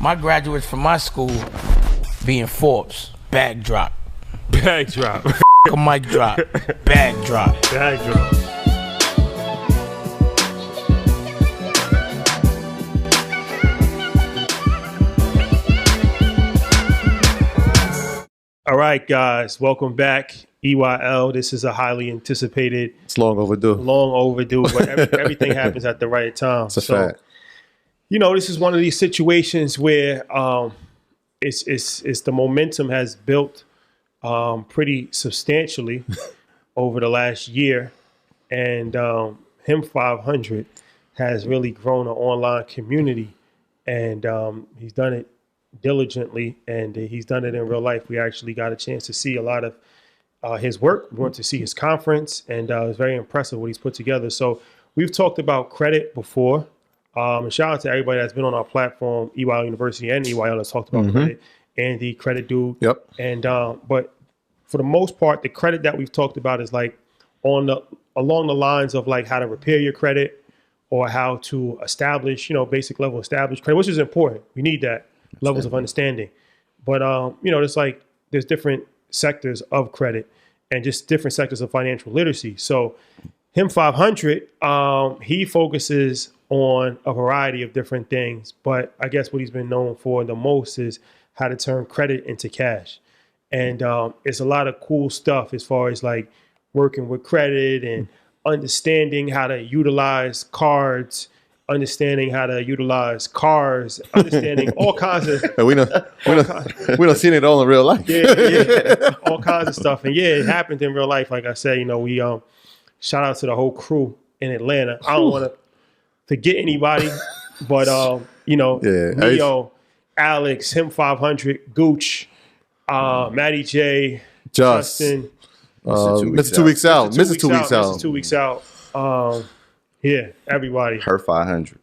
My graduates from my school being Forbes. Bag drop. Bag drop. A mic drop. Bag drop. Bag drop. All right, guys, welcome back. EYL, this is a highly anticipated. It's long overdue. But everything happens at the right time. It's a fact. You know, this is one of these situations where it's the momentum has built pretty substantially over the last year, and Him 500 has really grown an online community, and he's done it diligently, and he's done it in real life. We actually got a chance to see a lot of his work. We went to see his conference, and it was very impressive what he's put together. So we've talked about credit before. And shout out to everybody that's been on our platform, EYL University and EYL, that's talked about credit, and the credit dude. Yep. And but for the most part, the credit that we've talked about is like along the lines of like how to repair your credit or how to establish, basic level established credit, which is important. We need that levels of understanding. But there's different sectors of credit and just different sectors of financial literacy. So Him 500, he focuses on a variety of different things, but I guess what he's been known for the most is how to turn credit into cash. And it's a lot of cool stuff as far as like working with credit and understanding how to utilize cards, understanding how to utilize cars, understanding all kinds of. we don't see it all in real life. Yeah, all kinds of stuff. And yeah, it happened in real life. Like I said, we shout out to the whole crew in Atlanta. I don't want to forget anybody, but Leo, Alex, Him 500, Gooch, Matty J, Justin, Mr. 2 weeks out. Mrs. 2 weeks out. Mrs. 2 weeks out. Yeah, everybody. Her 500.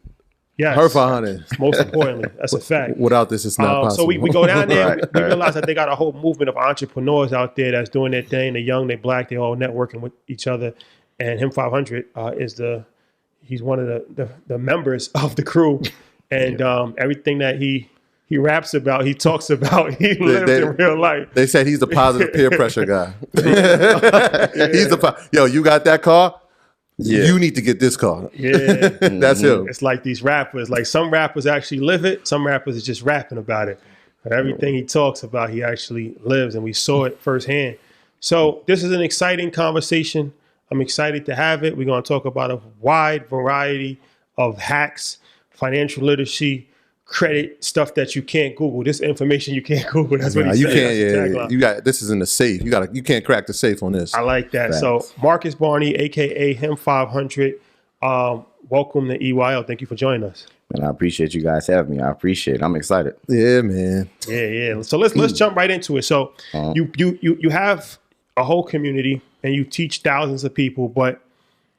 Yes. Her 500. Most importantly, that's a fact. Without this, it's not possible. So we go down there. We realize that they got a whole movement of entrepreneurs out there that's doing their thing. They're young, they're black, they're all networking with each other. And Him 500 he's one of the members of the crew. And everything that he raps about, he talks about, he lives in real life. They said he's the positive peer pressure guy. He's you got that car? Yeah. You need to get this car. Yeah. That's him. It's like these rappers. Like some rappers actually live it. Some rappers are just rapping about it. But everything he talks about, he actually lives. And we saw it firsthand. So this is an exciting conversation. I'm excited to have it. We're going to talk about a wide variety of hacks, financial literacy, credit, stuff that you can't Google. This information you can't Google. That's what he said. You got this is in the safe. You can't crack the safe on this. I like that. Thanks. So Marcus Barney, aka Him 500, welcome to EYL. Thank you for joining us. Man, I appreciate you guys having me. I appreciate it. I'm excited. Yeah, man. Yeah. So let's jump right into it. So you have a whole community and you teach thousands of people, but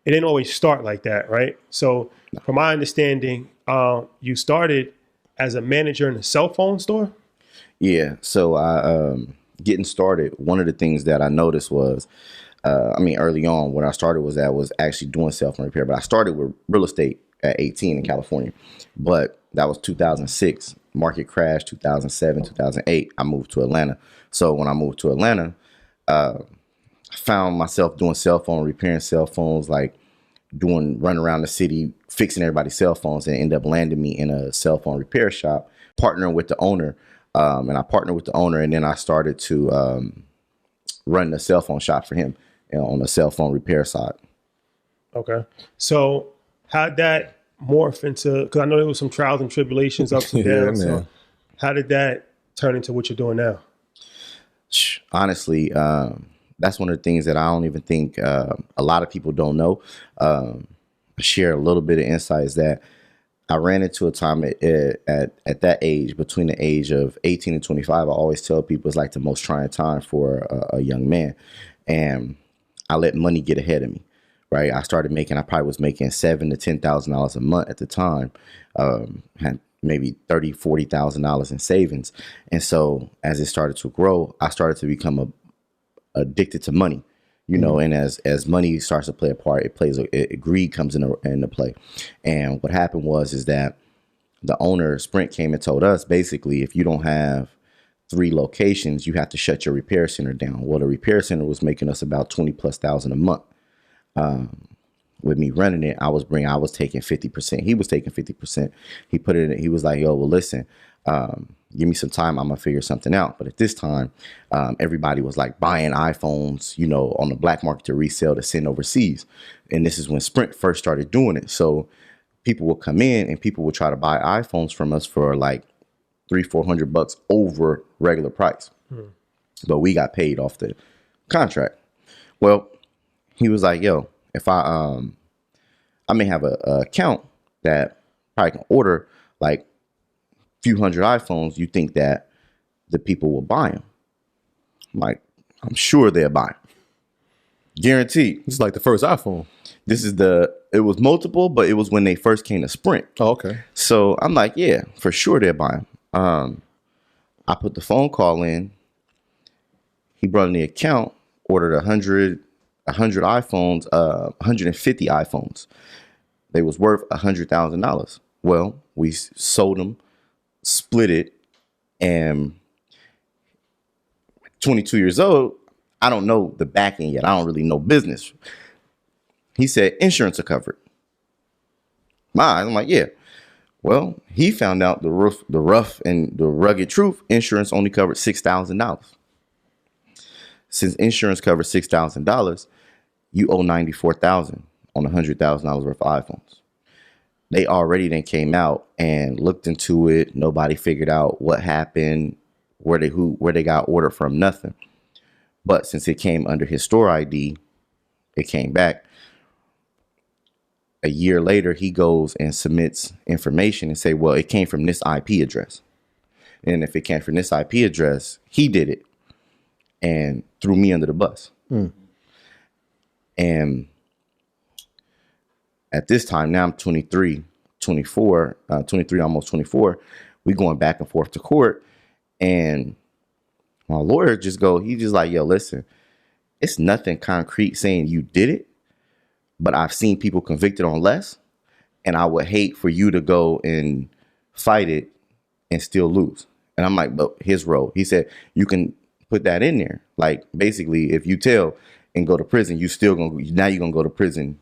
it didn't always start like that, right? So from my understanding, you started as a manager in a cell phone store? Yeah. So getting started, one of the things that I noticed was, early on when I started was actually doing cell phone repair, but I started with real estate at 18 in California, but that was 2006. Market crashed 2007, 2008. I moved to Atlanta. So when I moved to Atlanta, I found myself doing cell phone, repairing cell phones, like running around the city, fixing everybody's cell phones, and ended up landing me in a cell phone repair shop, partnering with the owner. And I partnered with the owner, and then I started to run the cell phone shop for him on the cell phone repair side. Okay. So how'd that morph into, because I know there was some trials and tribulations, ups and downs. So how did that turn into what you're doing now? Honestly, that's one of the things that I don't even think a lot of people don't know. Share a little bit of insights that I ran into a time at that age, between the age of 18 and 25. I always tell people it's like the most trying time for a young man. And I let money get ahead of me, right? I probably was making $7,000 to $10,000 a month at the time. Had maybe $30,000, $40,000 in savings. And so as it started to grow, I started to become addicted to money. And as money starts to play a part, greed comes into play. And what happened is that the owner, Sprint, came and told us, basically, if you don't have 3 locations, you have to shut your repair center down. Well, the repair center was making us about 20,000+ a month. With me running it, I was taking 50%. He was taking 50%. He put it in, he was like, yo, well, listen, give me some time. I'm gonna figure something out. But at this time, everybody was like buying iPhones, you know, on the black market to resell, to send overseas. And this is when Sprint first started doing it. So people would come in and people would try to buy iPhones from us for like $300-400 over regular price. But we got paid off the contract. Well, he was like, yo, if I may have a account that probably can order like a few hundred iPhones, you think that the people will buy them? I'm like, I'm sure they'll buy them. Guaranteed. It's like the first iPhone. It was multiple, but it was when they first came to Sprint. Oh, okay. So I'm like, yeah, for sure they'll buy them. I put the phone call in. He brought in the account, ordered 100 iPhones, 150 iPhones. They was worth $100,000. Well, we sold them, split it, and 22 years old, I don't know the back end yet. I don't really know business. He said insurance will cover it. I'm like, yeah. Well, he found out the rough and the rugged truth. Insurance only covered $6,000. Since insurance covers $6,000, you owe $94,000 on $100,000 worth of iPhones. They already then came out and looked into it. Nobody figured out what happened, where they got ordered from, nothing. But since it came under his store ID, it came back. A year later, he goes and submits information and say, well, it came from this IP address. And if it came from this IP address, he did it and threw me under the bus. And at this time, now I'm 23, almost 24. We going back and forth to court. And my lawyer he's just like, yo, listen, it's nothing concrete saying you did it, but I've seen people convicted on less. And I would hate for you to go and fight it and still lose. And I'm like, but his role, he said, you can put that in there. Like, basically, if you tell and go to prison, you're gonna go to prison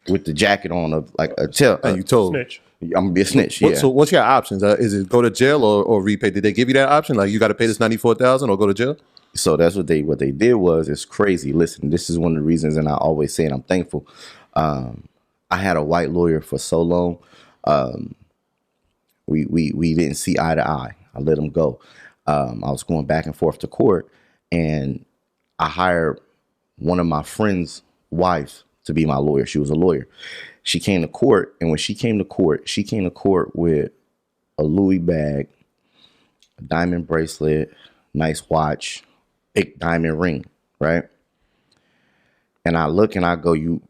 with the jacket on of like a tell. And you told Snitch. I'm gonna be a snitch. Yeah. So what's your options? Is it go to jail or repay? Did they give you that option? Like, you got to pay this $94,000 or go to jail? So that's what they did was, it's crazy. Listen, this is one of the reasons, and I always say, and I'm thankful. I had a white lawyer for so long. We didn't see eye to eye. I let him go. I was going back and forth to court, and I hired one of my friend's wives to be my lawyer. She was a lawyer. She came to court, and when she came to court with a Louis bag, a diamond bracelet, nice watch, big diamond ring, right? And I look and I go, you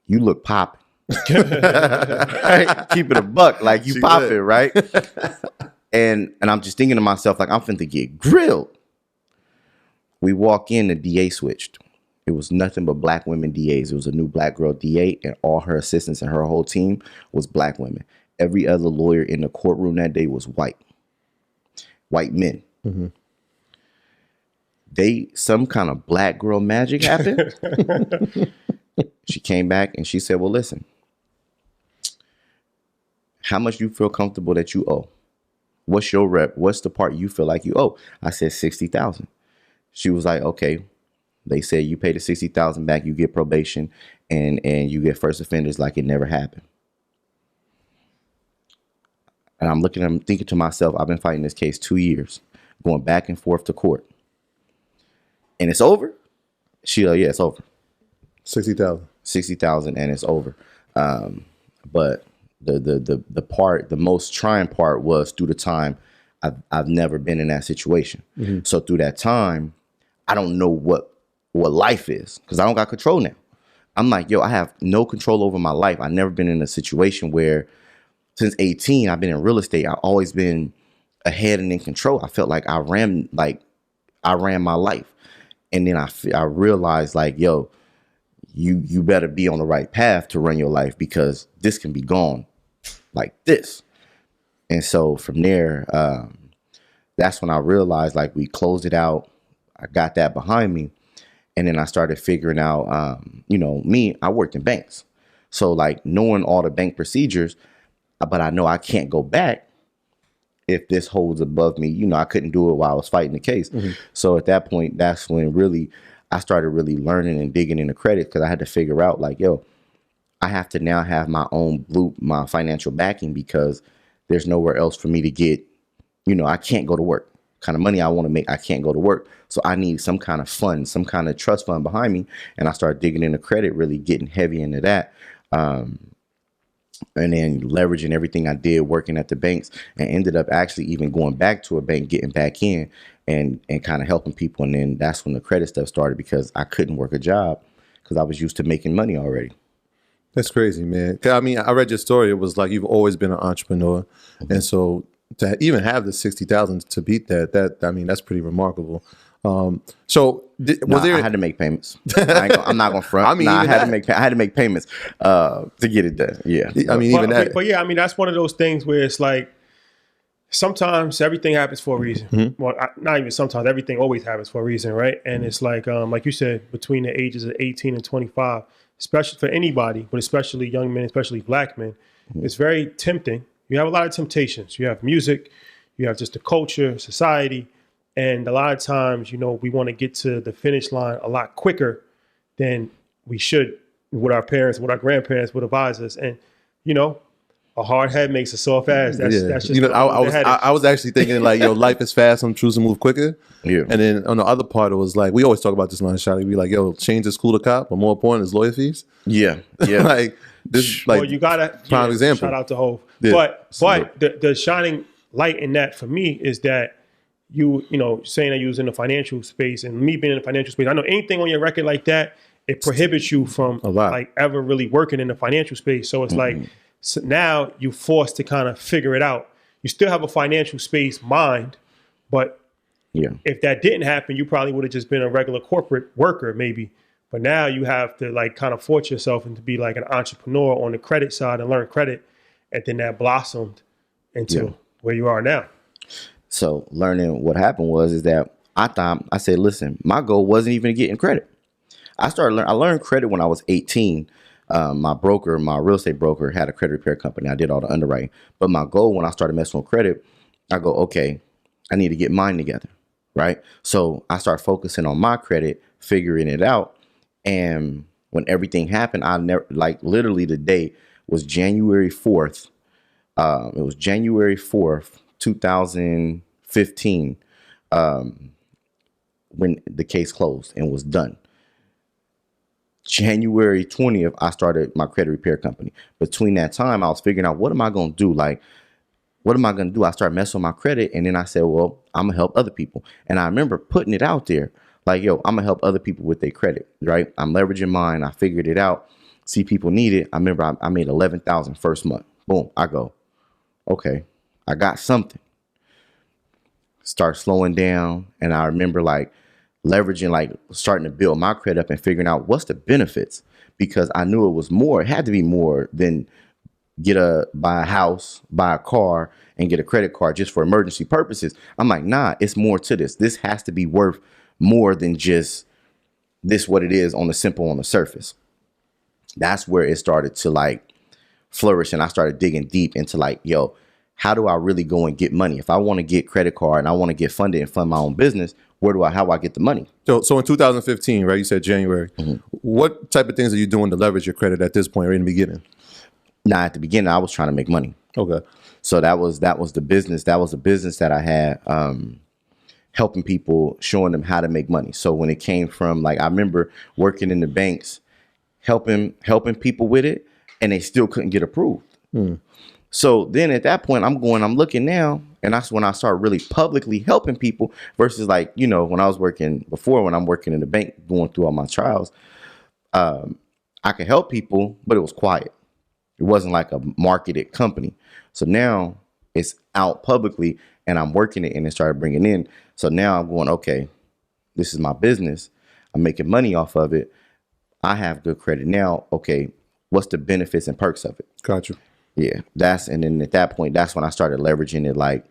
look popping. Right? Keep it a buck, like you popping, right? And I'm just thinking to myself, like, I'm finna get grilled. We walk in, the DA switched. It was nothing but black women DAs. It was a new black girl DA, and all her assistants and her whole team was black women. Every other lawyer in the courtroom that day was white men. Mm-hmm. Some kind of black girl magic happened. She came back and she said, well, listen, how much you feel comfortable that you owe? What's your rep? What's the part you feel like you owe? I said $60,000. She was like, okay. They said you pay the $60,000 back, you get probation, and you get first offenders like it never happened. And I'm thinking to myself, I've been fighting this case 2 years, going back and forth to court. And it's over? Yeah, it's over. 60,000. 60,000 and it's over. But the most trying part was through the time I've never been in that situation. Mm-hmm. So through that time, I don't know what life is, because I don't got control now. I'm like, yo, I have no control over my life. I've never been in a situation where, since 18, I've been in real estate. I've always been ahead and in control. I felt like I ran my life. And then I realized, like, yo, you better be on the right path to run your life, because this can be gone like this. And so from there, that's when I realized like we closed it out. I got that behind me. And then I started figuring out, I worked in banks. So like knowing all the bank procedures, but I know I can't go back if this holds above me. I couldn't do it while I was fighting the case. So at that point, that's when really I started really learning and digging into credit, because I had to figure out like, I have to now have my own my financial backing, because there's nowhere else for me to get, I can't go to work. Kind of money I want to make, I can't go to work. So I need some kind of fund, some kind of trust fund behind me. And I started digging into credit, really getting heavy into that. And then leveraging everything I did working at the banks, and ended up actually even going back to a bank, getting back in and kind of helping people. And then that's when the credit stuff started, because I couldn't work a job because I was used to making money already. That's crazy, man. I mean, I read your story. It was like you've always been an entrepreneur. And so to even have the 60,000 to beat that's pretty remarkable. I had to make payments. I'm not gonna front. I had to make payments to get it done. Yeah. That's one of those things where it's like sometimes everything happens for a reason. Well, not even sometimes. Everything always happens for a reason, right? And it's like you said, between the ages of 18 and 25, especially for anybody, but especially young men, especially black men, it's very tempting. You have a lot of temptations. You have music, you have just the culture, society. And a lot of times, we want to get to the finish line a lot quicker than we should, what our parents, what our grandparents would advise us. And, a hard head makes a soft ass. That's just I was actually thinking like, life is fast. I'm choosing to move quicker. Yeah. And then on the other part, it was like, we always talk about this line, Shotty. We like, change is cool to cop, but more important is lawyer fees. Yeah. Yeah. Like this, like, well, you gotta prime example. Shout out to Hov. Yeah. But the shining light in that for me is that saying that you was in the financial space, and me being in the financial space, I know anything on your record like that, it prohibits you from like ever really working in the financial space. So it's like, so now you're forced to kind of figure it out. You still have a financial space mind, but if that didn't happen, you probably would have just been a regular corporate worker maybe. But now you have to like kind of force yourself into be like an entrepreneur on the credit side and learn credit. And then that blossomed into where you are now. So learning what happened is that I said, listen, my goal wasn't even to get in credit. I learned credit when I was 18. My real estate broker had a credit repair company. I did all the underwriting. But my goal when I started messing with credit, I go, okay, I need to get mine together, right? So I started focusing on my credit, figuring it out. And when everything happened, literally the day was January 4th. It was January 4th, 2015, when the case closed and was done. January 20th, I started my credit repair company. Between that time, I was figuring out, what am I going to do? Like, what am I going to do? I started messing with my credit. And then I said, well, I'm going to help other people. And I remember putting it out there like, I'm going to help other people with their credit, right? I'm leveraging mine. I figured it out. See, people need it. I remember I made $11,000 first month. Boom. I go, okay, I got something. Start slowing down. And I remember like leveraging, like starting to build my credit up and figuring out what's the benefits, because I knew it had to be more than buy a house, buy a car and get a credit card just for emergency purposes. I'm like, nah, it's more to this. This has to be worth more than just this, what it is on the surface. That's where it started to like flourish. And I started digging deep into like, how do I really go and get money? If I want to get credit card and I want to get funded and fund my own business, how do I get the money? So in 2015, right? You said January. What type of things are you doing to leverage your credit at this point or in the beginning? Nah, at the beginning, I was trying to make money. Okay. So that was the business. That was a business that I had, helping people, showing them how to make money. So when it came from like, I remember working in the banks, helping people with it, and they still couldn't get approved. So then at that point, I'm looking now, and that's when I started really publicly helping people versus like, when I was working before, when I'm working in the bank, going through all my trials, I could help people, but it was quiet. It wasn't like a marketed company. So now it's out publicly and I'm working it and it started bringing in. So now I'm going, okay, this is my business. I'm making money off of it. I have good credit now. Okay, what's the benefits and perks of it? Got you. Yeah, and then at that point, that's when I started leveraging it, like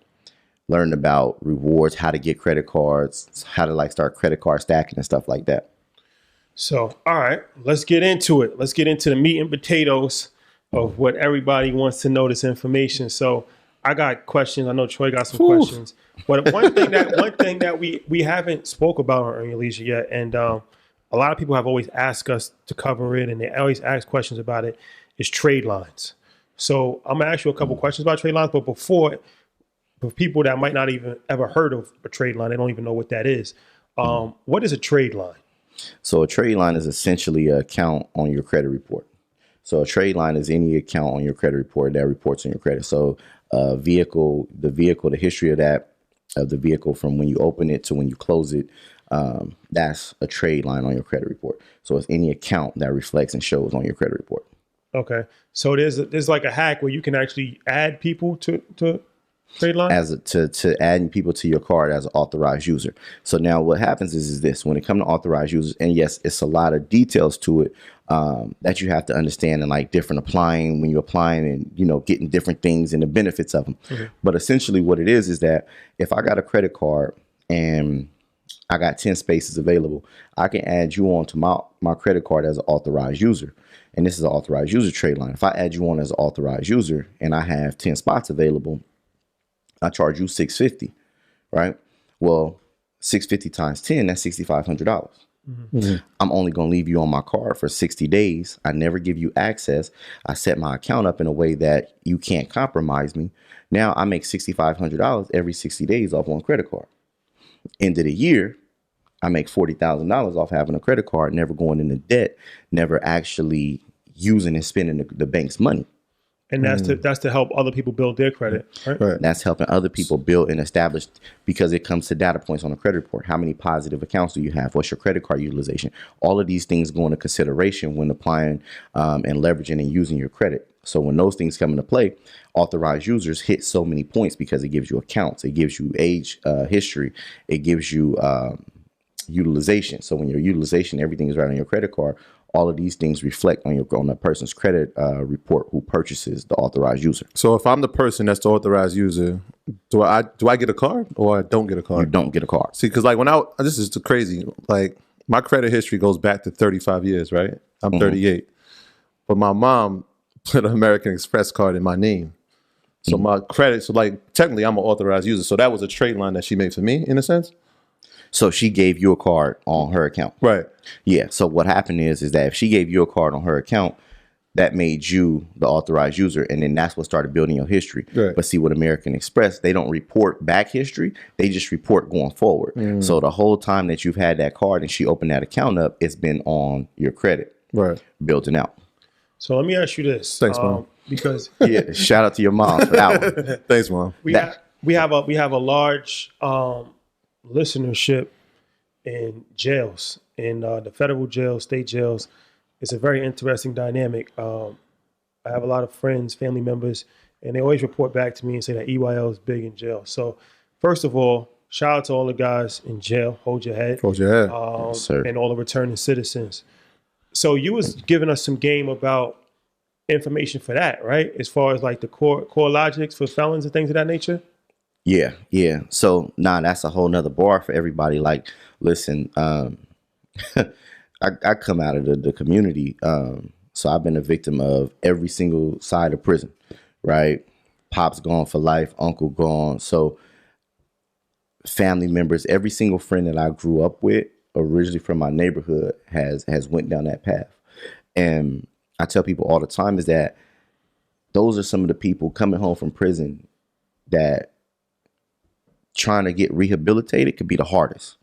learning about rewards, how to get credit cards, how to like start credit card stacking and stuff like that. So, all right, let's get into it. Let's get into the meat and potatoes of what everybody wants to know, this information. So I got questions. I know Troy got some questions. But one thing that we haven't spoke about on Earning Leisure yet, and a lot of people have always asked us to cover it, and they always ask questions about it, is trade lines. So I'm gonna ask you a couple questions about trade lines, but before, for people that might not even ever heard of a trade line, they don't even know what that is. What is a trade line? So a trade line is essentially an account on your credit report. So a trade line is any account on your credit report that reports on your credit. So the vehicle, the history of the vehicle from when you open it to when you close it, that's a trade line on your credit report. So it's any account that reflects and shows on your credit report. Okay. So there's like a hack where you can actually add people to trade line? To adding people to your card as an authorized user. So now what happens is this: when it comes to authorized users, and yes, it's a lot of details to it that you have to understand, and like different applying when you're applying and getting different things and the benefits of them. Mm-hmm. But essentially what it is that if I got a credit card and I got 10 spaces available, I can add you on to my credit card as an authorized user. And this is an authorized user trade line. If I add you on as an authorized user and I have 10 spots available, I charge you $650, right? Well, $650 times 10, that's $6,500. Mm-hmm. I'm only going to leave you on my card for 60 days. I never give you access. I set my account up in a way that you can't compromise me. Now I make $6,500 every 60 days off one credit card. End of the year, I make $40,000 off having a credit card, never going into debt, never actually using and spending the bank's money. And that's to help other people build their credit, right? Right. That's helping other people build and establish, because it comes to data points on a credit report. How many positive accounts do you have? What's your credit card utilization? All of these things go into consideration when applying and leveraging and using your credit. So when those things come into play, authorized users hit so many points because it gives you accounts, it gives you age history, it gives you utilization. So when your utilization, everything is right on your credit card. All of these things reflect on a person's credit report who purchases the authorized user. So if I'm the person that's the authorized user, do I get a card or I don't get a card? You don't get a card. See, because like this is crazy. Like my credit history goes back to 35 years, right? I'm 38, but my mom put an American Express card in my name. So my credit, so like technically I'm an authorized user. So that was a trade line that she made for me in a sense. So she gave you a card on her account. Right. Yeah. So what happened is that if she gave you a card on her account, that made you the authorized user. And then that's what started building your history. Right. But see, with American Express, they don't report back history. They just report going forward. So the whole time that you've had that card and she opened that account up, it's been on your credit. Right. Building out. So let me ask you this. Thanks, Mom. Because shout out to your mom for that one. Thanks, Mom. We have a large listenership in jails, in the federal jails, state jails. It's a very interesting dynamic. I have a lot of friends, family members, and they always report back to me and say that EYL is big in jail. So first of all, shout out to all the guys in jail. Hold your head. Hold your head. Yes, and all the returning citizens. So you was giving us some game about information for that, right? As far as like the core logics for felons and things of that nature? Yeah. So that's a whole nother bar for everybody. Like, listen, I come out of the community. So I've been a victim of every single side of prison, right? Pop's gone for life, uncle gone. So family members, every single friend that I grew up with, originally from my neighborhood, has went down that path. And I tell people all the time is that those are some of the people coming home from prison that trying to get rehabilitated could be the hardest.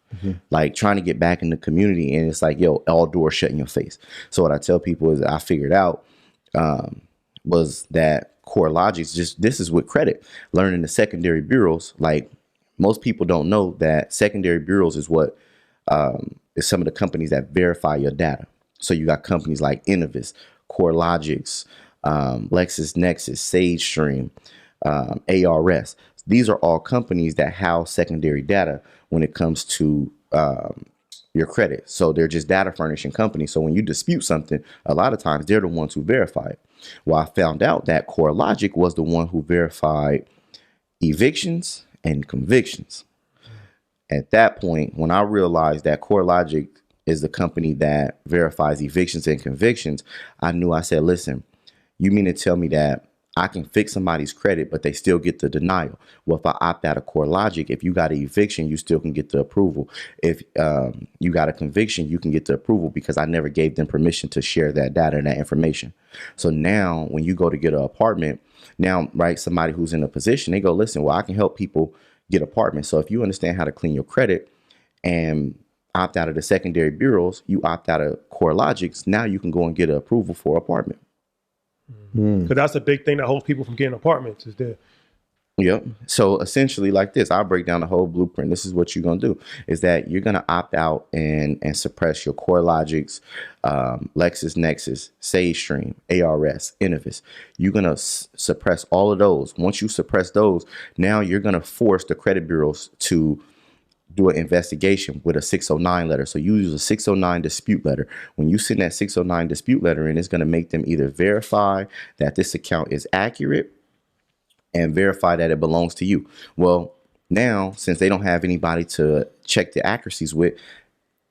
Like trying to get back in the community, and it's like, yo, all doors shut in your face. So what I tell people is I figured out was that core logics, this is with credit, learning the secondary bureaus. Like most people don't know that secondary bureaus is what is some of the companies that verify your data. So you got companies like Innovis, CoreLogics, LexisNexis, SageStream, ARS. These are all companies that house secondary data when it comes to your credit. So they're just data furnishing companies. So when you dispute something, a lot of times they're the ones who verify it. Well, I found out that CoreLogic was the one who verified evictions and convictions. At that point, when I realized that CoreLogic is the company that verifies evictions and convictions, I knew. I said, listen, you mean to tell me that I can fix somebody's credit, but they still get the denial? Well, if I opt out of CoreLogic, if you got an eviction, you still can get the approval. If you got a conviction, you can get the approval because I never gave them permission to share that data and that information. So now when you go to get an apartment, now, right, somebody who's in a position, they go, listen, well, I can help people get apartments. So if you understand how to clean your credit and opt out of the secondary bureaus, you opt out of CoreLogics, now you can go and get an approval for apartment. Because that's a big thing that holds people from getting apartments is there. Yep. So essentially like this, I'll break down the whole blueprint. This is what you're going to do is that you're going to opt out and suppress your CoreLogics, LexisNexis, SageStream, ARS, Innovis. You're going to suppress all of those. Once you suppress those, now you're going to force the credit bureaus to do an investigation with a 609 letter. So you use a 609 dispute letter. When you send that 609 dispute letter in, it's going to make them either verify that this account is accurate and verify that it belongs to you. Well, now, since they don't have anybody to check the accuracies with,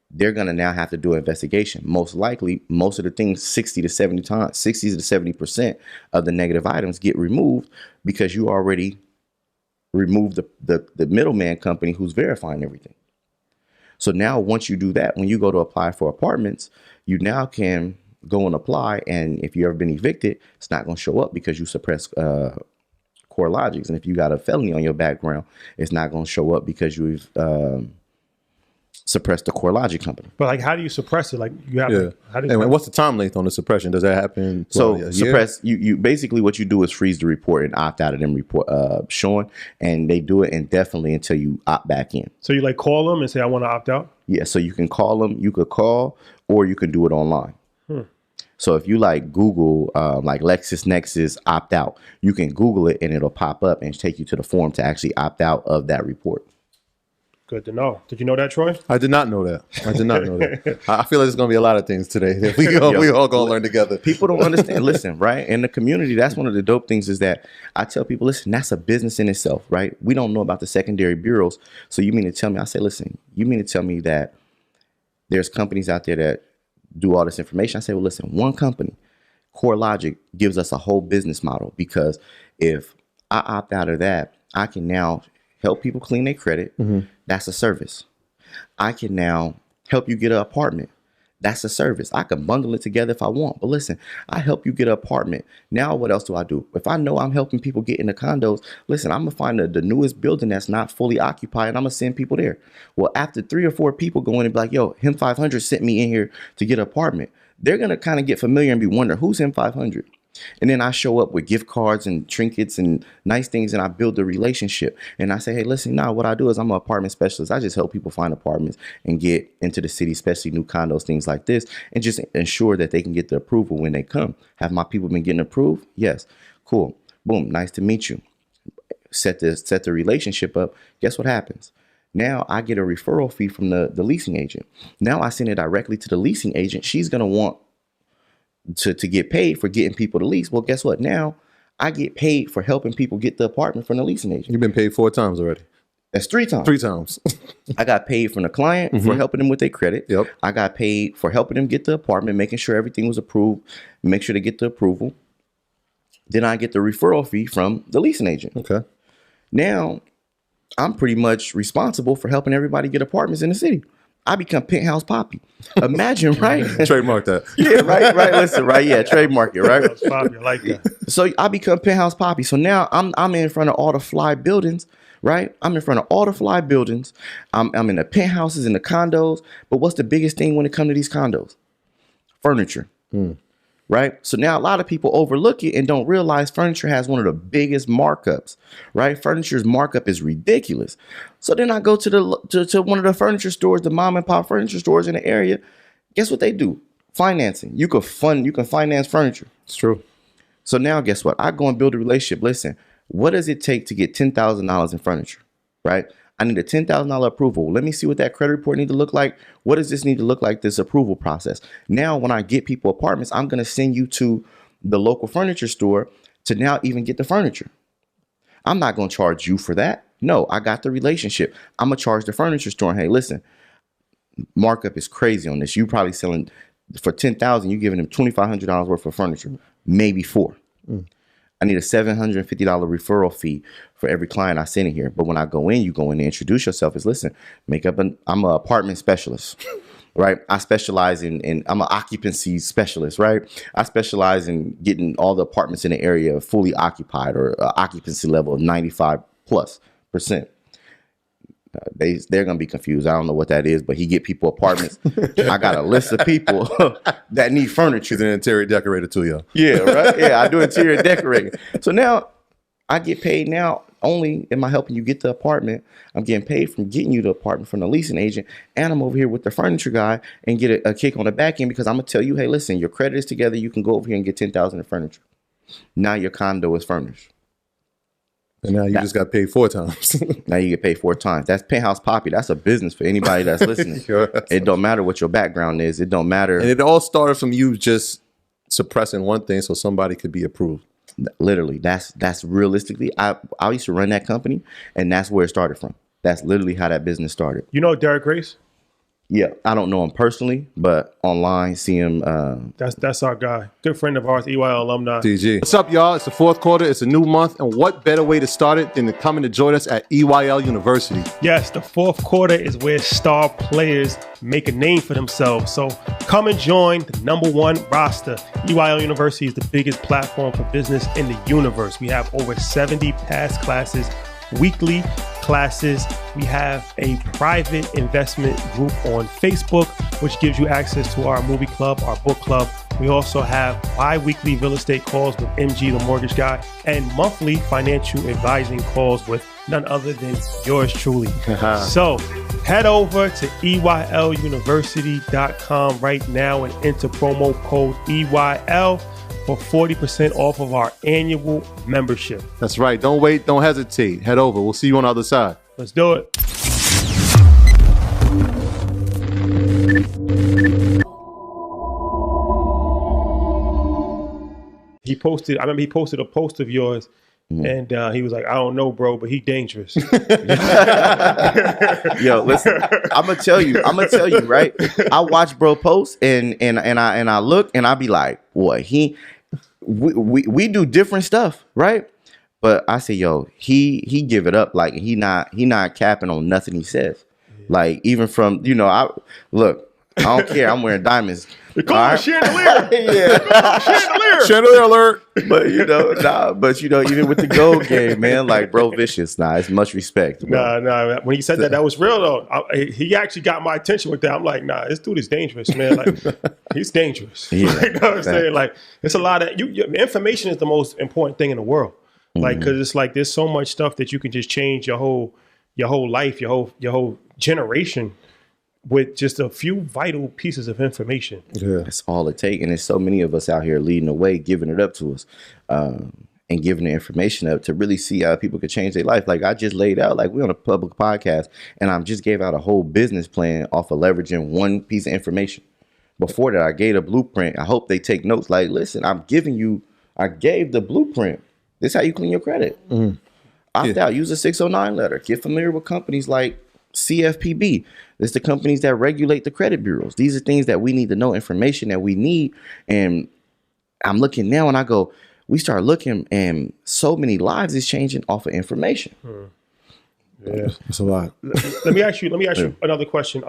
they're going to now have to do an investigation. Most likely, most of the things, 60 to 70% of the negative items get removed because you already remove the middleman company who's verifying everything. So now once you do that, when you go to apply for apartments, you now can go and apply. And if you've ever been evicted, it's not going to show up because you suppress CoreLogics. And if you got a felony on your background, it's not going to show up because you've suppress the CoreLogic company. But like, how do you suppress it? Like, you have how do you, and what's the time length on the suppression? Does that happen? So suppress, you basically what you do is freeze the report and opt out of them report showing, and they do it indefinitely until you opt back in. So you like call them and say, I want to opt out? Yeah, so you can call them, you could call, or you can do it online. So if you like Google like LexisNexis opt out, you can Google it and it'll pop up and take you to the form to actually opt out of that report. Good to know. Did you know that, Troy? I did not know that. I feel like there's going to be a lot of things today that we all going to learn together. People don't understand. Listen, right? In the community, that's one of the dope things is that I tell people, listen, that's a business in itself, right? We don't know about the secondary bureaus. So you mean to tell me, I say, listen, you mean to tell me that there's companies out there that do all this information? I say, well, listen, one company, CoreLogic, gives us a whole business model because if I opt out of that, I can now help people clean their credit. That's a service. I can now help you get an apartment. That's a service. I can bundle it together if I want. But listen, I help you get an apartment. Now what else do I do? If I know I'm helping people get into condos, listen, I'm going to find the newest building that's not fully occupied and I'm going to send people there. Well, after 3 or 4 people go in and be like, yo, him 500 sent me in here to get an apartment, they're going to kind of get familiar and be wondering, who's him 500? And then I show up with gift cards and trinkets and nice things, and I build a relationship. And I say, hey, listen, now what I do is I'm an apartment specialist. I just help people find apartments and get into the city, especially new condos, things like this, and just ensure that they can get the approval when they come. Have my people been getting approved? Yes. Cool. Boom. Nice to meet you. Set the relationship up. Guess what happens? Now I get a referral fee from the leasing agent. Now I send it directly to the leasing agent. She's going to want to get paid for getting people to lease. Well, guess what? Now I get paid for helping people get the apartment from the leasing agent. You've been paid 4 times already. That's 3 times. 3 times. I got paid from the client for helping them with their credit. Yep. I got paid for helping them get the apartment, making sure everything was approved, make sure they get the approval. Then I get the referral fee from the leasing agent. Okay. Now I'm pretty much responsible for helping everybody get apartments in the city. I become Penthouse Poppy. Imagine, right? Trademark that. Yeah, right. Listen, right. Yeah, trademark it, right? Penthouse Poppy, I like that. So I become Penthouse Poppy. So now I'm in front of all the fly buildings, right? I'm in front of all the fly buildings. I'm in the penthouses and the condos. But what's the biggest thing when it comes to these condos? Furniture. Right? So now a lot of people overlook it and don't realize furniture has one of the biggest markups, right? Furniture's markup is ridiculous. So then I go to one of the furniture stores, the mom and pop furniture stores in the area. Guess what they do? Financing. You can finance furniture. It's true. So now guess what? I go and build a relationship. Listen, what does it take to get $10,000 in furniture, right? I need a $10,000 approval. Let me see what that credit report need to look like. What does this need to look like, this approval process? Now, when I get people apartments, I'm going to send you to the local furniture store to now even get the furniture. I'm not going to charge you for that. No, I got the relationship. I'm going to charge the furniture store. Hey, listen, markup is crazy on this. You probably selling for $10,000, you giving them $2,500 worth of furniture, maybe $4. I need a $750 referral fee for every client I send in here. But when I go in, you go in and introduce yourself as, listen, I'm an apartment specialist, right? I specialize in I'm an occupancy specialist, right? I specialize in getting all the apartments in the area fully occupied or occupancy level of 95+%. They're going to be confused. I don't know what that is, but he get people apartments. I got a list of people that need furniture. He's an interior decorator too, yo. Yeah, right? Yeah, I do interior decorating. So now I get paid now. Only am I helping you get the apartment. I'm getting paid from getting you the apartment from the leasing agent. And I'm over here with the furniture guy and get a kick on the back end because I'm going to tell you, hey, listen, your credit is together. You can go over here and get $10,000 in furniture. Now your condo is furnished. And now you just got paid 4 times. Now you get paid 4 times. That's penthouse poppy. That's a business for anybody that's listening. It don't matter what your background is. It don't matter. And it all started from you just suppressing one thing so somebody could be approved. Literally, that's realistically, I used to run that company, and that's where it started from. That's literally how that business started. You know Derek Grace? Yeah, I don't know him personally, but online see him. That's our guy. Good friend of ours, EYL alumni. DG. What's up, y'all? It's the 4th quarter. It's a new month. And what better way to start it than to come and to join us at EYL University? Yes, the 4th quarter is where star players make a name for themselves. So come and join the #1 roster. EYL University is the biggest platform for business in the universe. We have over 70 past classes, weekly classes. We have a private investment group on Facebook, which gives you access to our movie club, our book club. We also have bi-weekly real estate calls with MG, the mortgage guy, and monthly financial advising calls with none other than yours truly. So head over to EYLUniversity.com right now and enter promo code EYL for 40% off of our annual membership. That's right. Don't wait. Don't hesitate. Head over. We'll see you on the other side. Let's do it. I remember he posted a post of yours, and he was like, I don't know, bro, but he dangerous. Yo, listen, I'm gonna tell you, right? I watch bro post and I look and I be like, what we do different stuff, right? But I say, yo, he give it up. Like he not capping on nothing he says. Like even from, I don't care. I'm wearing diamonds. They call me chandelier. Yeah. Chandelier alert. But even with the gold game, man, like bro vicious. It's much respect. Bro. Nah. When he said that was real though. He actually got my attention with that. I'm like, nah, this dude is dangerous, man. Like he's dangerous. Yeah, you know what I'm saying? Like it's a lot of information is the most important thing in the world. Like, cause it's like there's so much stuff that you can just change your whole life, your whole generation with just a few vital pieces of information. Yeah, that's all it takes. And there's so many of us out here leading the way, giving it up to us, and giving the information up to really see how people could change their life. Like I just laid out, like we're on a public podcast, and I just gave out a whole business plan off of leveraging one piece of information. Before that, I gave a blueprint. I hope they take notes. Like, listen, I gave the blueprint. This is how you clean your credit. Opt out. Use a 609 letter. Get familiar with companies like CFPB. It's the companies that regulate the credit bureaus. These are things that we need to know, information that we need. And I'm looking now and I go, we start looking and so many lives is changing off of information. Yeah. That's a lot. Let me ask you another question.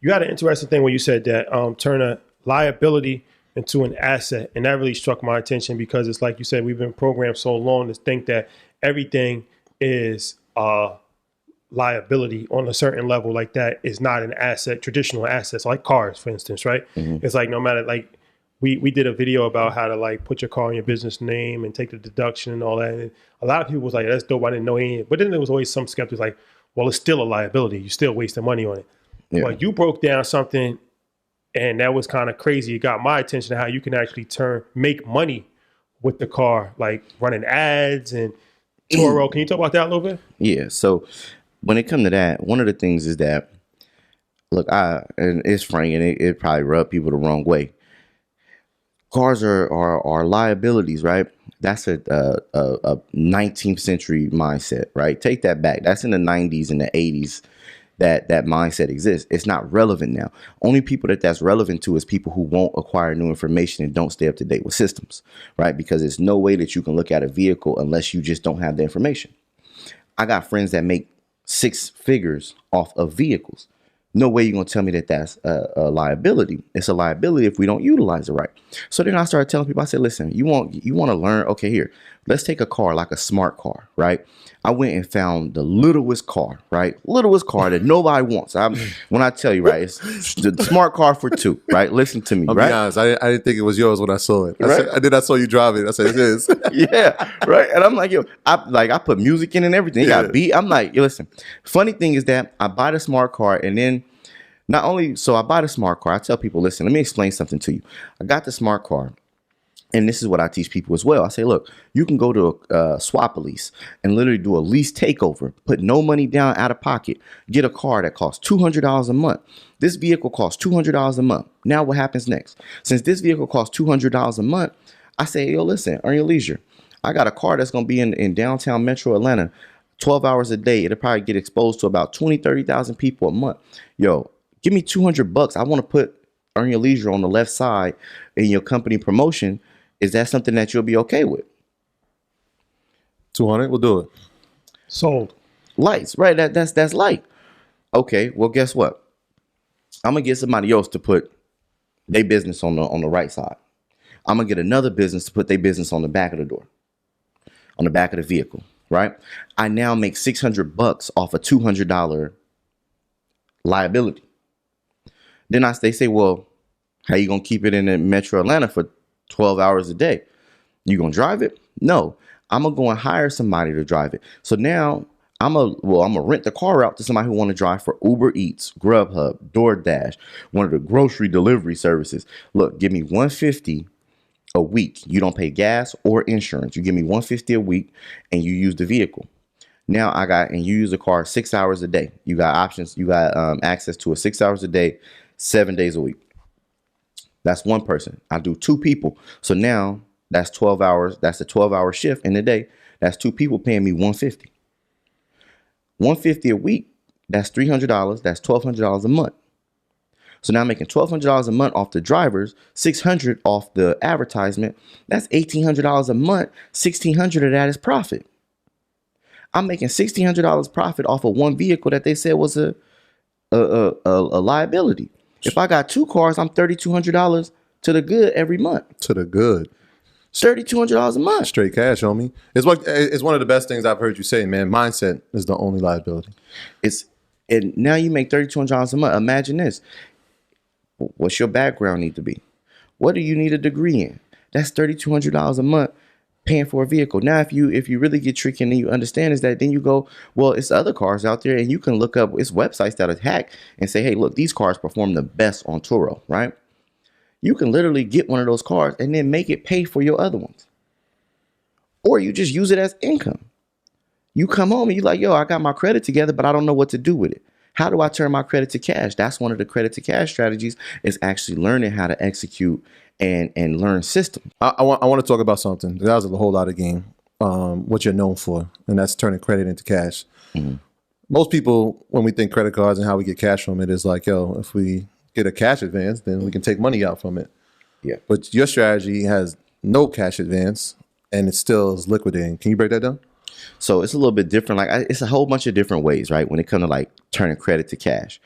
You had an interesting thing when you said that turn a liability into an asset. And that really struck my attention because it's like you said, we've been programmed so long to think that everything is liability on a certain level. Like that is not an asset, traditional assets, like cars, for instance, right? It's like no matter, like we did a video about how to like put your car in your business name and take the deduction and all that. And a lot of people was like, that's dope. I didn't know any. But then there was always some skeptics like, well, it's still a liability. You're still wasting money on it. Yeah. But you broke down something and that was kind of crazy. It got my attention how you can actually make money with the car, like running ads and Toro. Can you talk about that a little bit? Yeah. So when it comes to that, one of the things is that, look, and it's frank, and it probably rub people the wrong way. Cars are liabilities, right? That's a 19th century mindset, right? Take that back. That's in the 90s and the 80s that mindset exists. It's not relevant now. Only people that's relevant to is people who won't acquire new information and don't stay up to date with systems, right? Because there's no way that you can look at a vehicle unless you just don't have the information. I got friends that make 6 figures off of vehicles. No way you're going to tell me that that's a liability. It's a liability if we don't utilize it right. So then I started telling people, I said, listen, you want to learn? Okay, here, let's take a car, like a smart car, right? I went and found the littlest car, right? Littlest car that nobody wants. When I tell you, right, it's the smart car for 2, right? Listen to me, I'll right? be honest, I didn't think it was yours when I saw it. Right? I saw you drive it. I said, it is. Yeah, right. And I'm like, yo, I put music in and everything. It got beat. I'm like, yo, listen. Funny thing is that I buy the smart car, and then not only so I buy the smart car, I tell people, listen, let me explain something to you. I got the smart car, and this is what I teach people as well. I say, look, you can go to a swap a lease and literally do a lease takeover, put no money down out of pocket, get a car that costs $200 a month. This vehicle costs $200 a month. Now what happens next? Since this vehicle costs $200 a month, I say, yo, listen, earn your leisure. I got a car that's going to be in downtown metro Atlanta 12 hours a day. It'll probably get exposed to about 20, 30,000 people a month. Yo, give me $200. I want to put earn your leisure on the left side in your company promotion. Is that something that you'll be okay with? 200, we'll do it. Sold. Lights, right? That's light. Okay, well, guess what? I'm gonna get somebody else to put their business on the right side. I'm gonna get another business to put their business on the back of the door, on the back of the vehicle, right? I now make $600 off a $200 liability. Then they say, well, how you gonna keep it in the metro Atlanta for 12 hours a day? You gonna drive it? No, I'm gonna go and hire somebody to drive it. So now I'm gonna rent the car out to somebody who want to drive for Uber Eats, Grubhub, DoorDash, one of the grocery delivery services. Look, give me $150 a week. You don't pay gas or insurance. You give me $150 a week, and you use the vehicle. Now and you use the car 6 hours a day. You got options. You got access to it 6 hours a day, 7 days a week. That's one person. I do 2 people. So now that's 12 hours. That's a 12-hour shift in the day. That's 2 people paying me $150. $150 a week. That's $300. That's $1,200 a month. So now I'm making $1,200 a month off the drivers, $600 off the advertisement. That's $1,800 a month. $1,600 of that is profit. I'm making $1,600 profit off of one vehicle that they said was a liability. If I got 2 cars, I'm $3,200 to the good every month. To the good. $3,200 a month. Straight cash, homie. It's one of the best things I've heard you say, man. Mindset is the only liability. And now you make $3,200 a month. Imagine this. What's your background need to be? What do you need a degree in? That's $3,200 a month paying for a vehicle. Now, if you really get tricky and then you understand is that then you go, well, it's other cars out there and you can look up, it's websites that are hacked and say, hey, look, these cars perform the best on Turo, right? You can literally get one of those cars and then make it pay for your other ones. Or you just use it as income. You come home and you're like, yo, I got my credit together, but I don't know what to do with it. How do I turn my credit to cash? That's one of the credit to cash strategies, is actually learning how to execute and learn systems. I want to talk about something. That was a whole lot of game. What you're known for, and that's turning credit into cash. Mm-hmm. Most people, when we think credit cards and how we get cash from it, is like, yo, if we get a cash advance, then we can take money out from it. Yeah. But your strategy has no cash advance, and it still is liquidating. Can you break that down? So it's a little bit different. Like it's a whole bunch of different ways, right? When it comes to like turning credit to cash.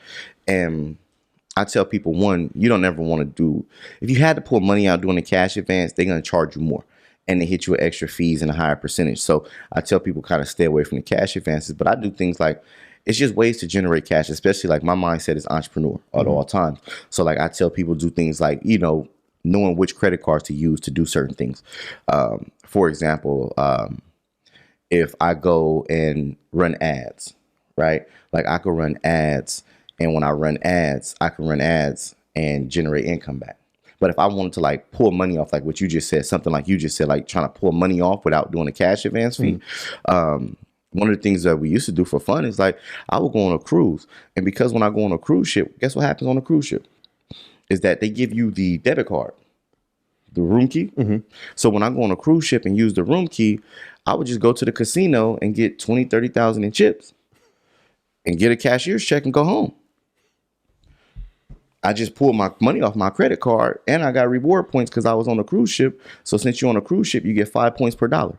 And I tell people, one, you don't ever want to do, if you had to pull money out doing a cash advance, they're going to charge you more and they hit you with extra fees and a higher percentage. So I tell people kind of stay away from the cash advances, but I do things like, it's just ways to generate cash, especially like my mindset is entrepreneur at all times. So like I tell people do things like, you know, knowing which credit cards to use to do certain things. For example, if I go and run ads, right? Like I could run ads, and when I run ads, I can run ads and generate income back. But if I wanted to like pull money off, like what you just said, something like you just said, like trying to pull money off without doing a cash advance fee, one of the things that we used to do for fun is like I would go on a cruise, and because when I go on a cruise ship, guess what happens on a cruise ship? Is that they give you the debit card, the room key. So when I go on a cruise ship and use the room key, I would just go to the casino and get 20, 30,000 in chips and get a cashier's check and go home. I just pulled my money off my credit card and I got reward points because I was on a cruise ship. So since you're on a cruise ship, you get 5 points per dollar.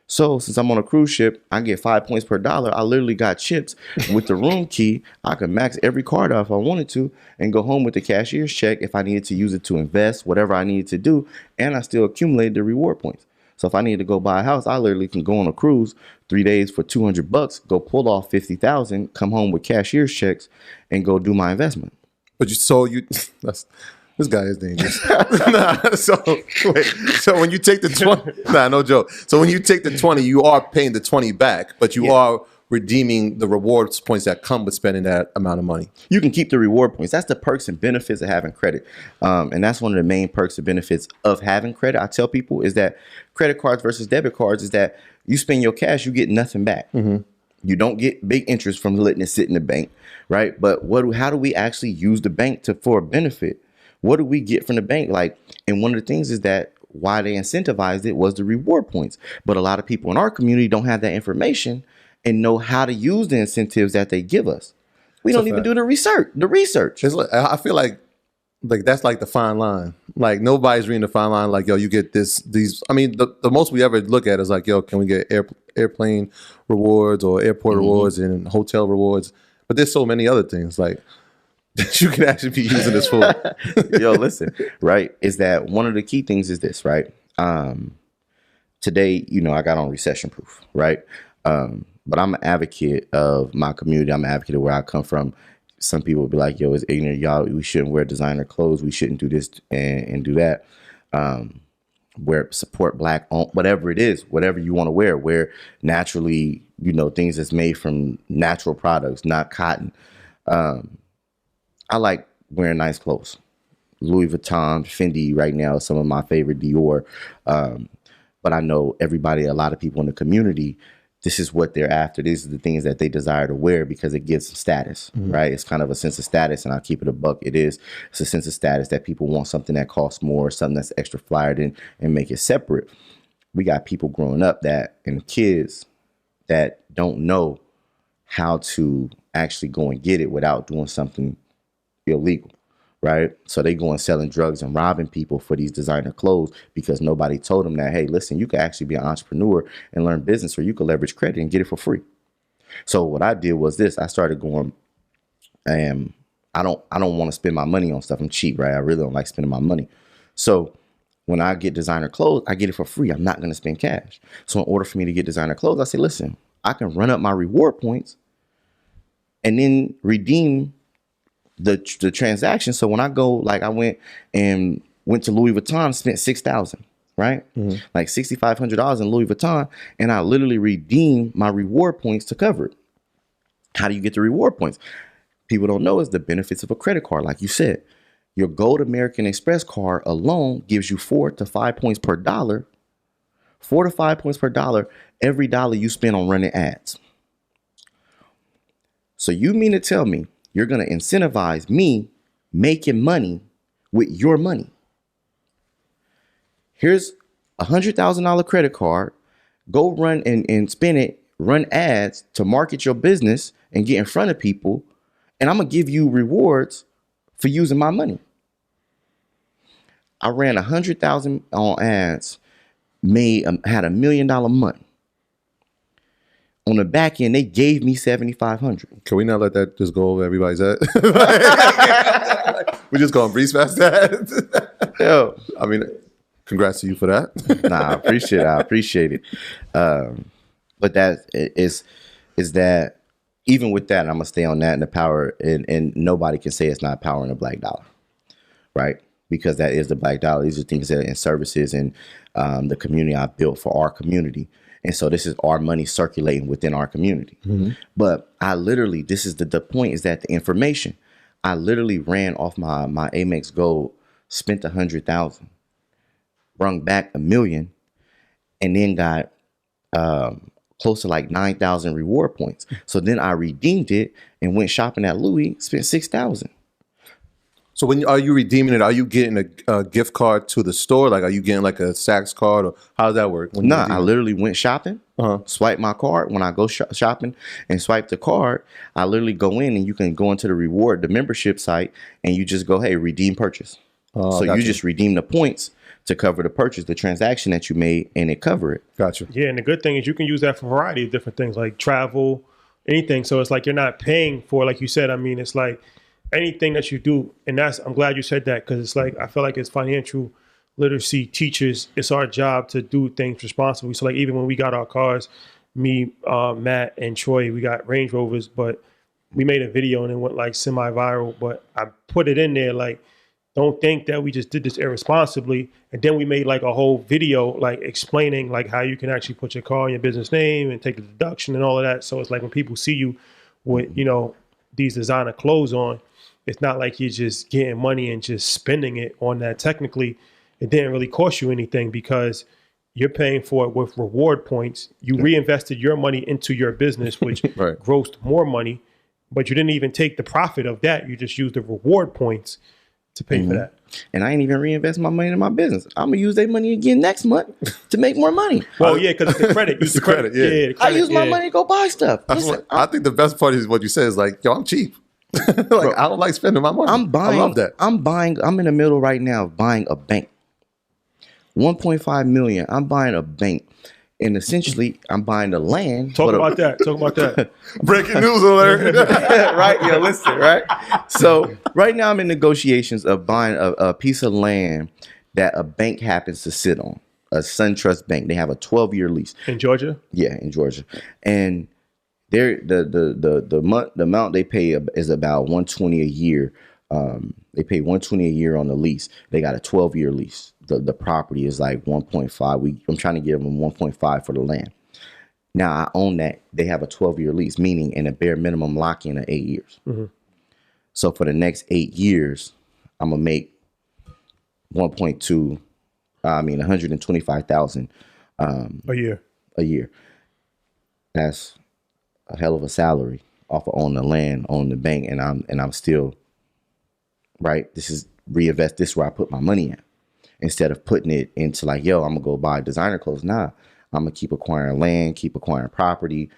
So since I'm on a cruise ship, I get 5 points per dollar. I literally got chips with the room key. I could max every card out if I wanted to and go home with the cashier's check if I needed to use it to invest, whatever I needed to do. And I still accumulated the reward points. So if I needed to go buy a house, I literally can go on a cruise 3 days for $200, go pull off 50,000, come home with cashier's checks and go do my investment. But this guy is dangerous. So when you take the 20, no joke. So when you take the 20, you are paying the 20 back, but you are redeeming the rewards points that come with spending that amount of money. You can keep the reward points. That's the perks and benefits of having credit. And that's one of the main perks and benefits of having credit. I tell people is that credit cards versus debit cards is that you spend your cash, you get nothing back. You don't get big interest from letting it sit in the bank, right? But how do we actually use the bank for a benefit? What do we get from the bank? And one of the things is that why they incentivized it was the reward points. But a lot of people in our community don't have that information and know how to use the incentives that they give us. We don't even do the research. I feel like that's like the fine line. Like nobody's reading the fine line. Like, yo, you get these. I mean, the most we ever look at is like, yo, can we get airplane rewards or airport rewards and hotel rewards? But there's so many other things like that you can actually be using this for. Yo, listen, right? Is that one of the key things is this, right? Today, I got on recession proof, right? But I'm an advocate of my community. I'm an advocate of where I come from. Some people would be like, yo, it's ignorant, y'all. We shouldn't wear designer clothes. We shouldn't do this and do that. Support black, whatever it is, whatever you want to wear naturally, things that's made from natural products, not cotton. I like wearing nice clothes. Louis Vuitton, Fendi right now is some of my favorite, Dior. But I know a lot of people in the community, this is what they're after. These are the things that they desire to wear because it gives them status, right? It's kind of a sense of status, and I'll keep it a buck. It's a sense of status that people want something that costs more, something that's extra flyered and make it separate. We got people growing up and kids that don't know how to actually go and get it without doing something illegal, right? So they go and selling drugs and robbing people for these designer clothes because nobody told them that, hey, listen, you can actually be an entrepreneur and learn business, or you can leverage credit and get it for free. So what I did was this: I started going, and I don't want to spend my money on stuff. I'm cheap, right? I really don't like spending my money. So when I get designer clothes, I get it for free. I'm not going to spend cash. So in order for me to get designer clothes, I say, listen, I can run up my reward points and then redeem the transaction. So when I go, I went to Louis Vuitton, spent $6,000, right? Like $6,500 in Louis Vuitton, and I literally redeemed my reward points to cover it. How do you get the reward points? People don't know is the benefits of a credit card. Like you said, your Gold American Express card alone gives you 4 to 5 points per dollar. 4 to 5 points per dollar every dollar you spend on running ads. So you mean to tell me you're going to incentivize me making money with your money? Here's $100,000 credit card. Go run and spend it, run ads to market your business and get in front of people. And I'm going to give you rewards for using my money. I ran 100,000 on ads, had $1 million month. On the back end, they gave me $7,500. Can we not let that just go over everybody's head? We're just going to breeze past that. Yo, I mean, congrats to you for that. Nah, I appreciate it. But that is that even with that, I'm gonna stay on that and the power, and nobody can say it's not power in the black dollar, right? Because that is the black dollar. These are things that and services and the community I built for our community. And so this is our money circulating within our community. But this is the point is that the information, I literally ran off my Amex Gold, spent 100,000, brung back $1 million, and then got close to like 9,000 reward points. So then I redeemed it and went shopping at Louis, spent 6,000. So when are you redeeming it? Are you getting a gift card to the store? Like, are you getting like a Saks card, or how does that work? Nah, I literally went shopping, swipe my card. When I go shopping and swipe the card, I literally go in and you can go into the membership site, and you just go, hey, redeem purchase. So you just redeem the points to cover the purchase, the transaction that you made, and it cover it. Gotcha. Yeah, and the good thing is you can use that for a variety of different things like travel, anything. So it's like you're not paying for, like you said, I mean, it's like anything that you do. And I'm glad you said that, because it's like, I feel like as financial literacy teachers, it's our job to do things responsibly. So like even when we got our cars, me, Matt, and Troy, we got Range Rovers, but we made a video and it went like semi-viral, but I put it in there like, don't think that we just did this irresponsibly. And then we made like a whole video like explaining like how you can actually put your car in your business name and take the deduction and all of that. So it's like when people see you with, you know, these designer clothes on, it's not like you're just getting money and just spending it on that. Technically, it didn't really cost you anything because you're paying for it with reward points. You reinvested your money into your business, which grossed more money, but you didn't even take the profit of that. You just used the reward points to pay for that. And I ain't even reinvest my money in my business. I'm gonna use their money again next month to make more money. Well, yeah, because it's the credit. Use the credit. Yeah, the credit, I use my money to go buy stuff. Listen, I think the best part is what you said is like, yo, I'm cheap. Like, bro, I don't like spending my money. I love that. I'm in the middle right now of buying a bank. 1.5 million. I'm buying a bank. And essentially, I'm buying the land. Talk about that. Breaking news alert. Right? Yo, listen, right? So right now I'm in negotiations of buying a piece of land that a bank happens to sit on, a SunTrust Bank. They have a 12-year lease. In Georgia? Yeah, in Georgia. And the amount they pay is about $120 a year. They pay $120 a year on the lease. They got a 12-year lease. The property is like 1.5. I'm trying to give them 1.5 for the land. Now I own that. They have a 12-year lease, meaning in a bare minimum lock-in of 8 years. Mm-hmm. So for the next 8 years, I'm gonna make 125,000 a year. A year. That's a hell of a salary off of owning the land, owning the bank, and I'm still right. This is reinvest. This is where I put my money in. Instead of putting it into like, yo, I'm gonna go buy designer clothes. Nah, I'm gonna keep acquiring land, keep acquiring property,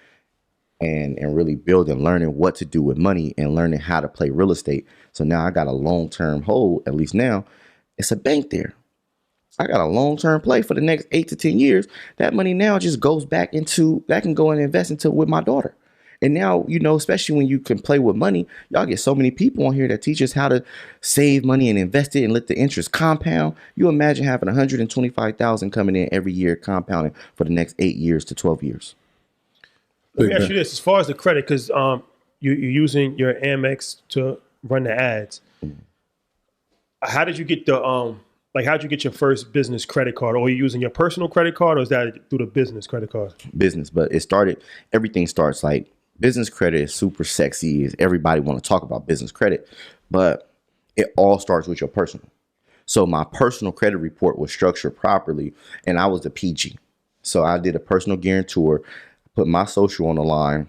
and really building, learning what to do with money and learning how to play real estate. So now I got a long-term hold, at least now, it's a bank there. I got a long-term play for the next 8 to 10 years. That money now just goes back into, that can go and invest into with my daughter. And now, you know, especially when you can play with money, y'all get so many people on here that teach us how to save money and invest it and let the interest compound. You imagine having 125,000 coming in every year, compounding for the next 8 years to 12 years. Let me ask you this: as far as the credit, because you're using your Amex to run the ads. How did you get the how'd you get your first business credit card? Or are you using your personal credit card, or is that through the business credit card? Business, but everything starts like. Business credit is super sexy. Everybody want to talk about business credit, but it all starts with your personal. So my personal credit report was structured properly, and I was the PG. So I did a personal guarantor, put my social on the line,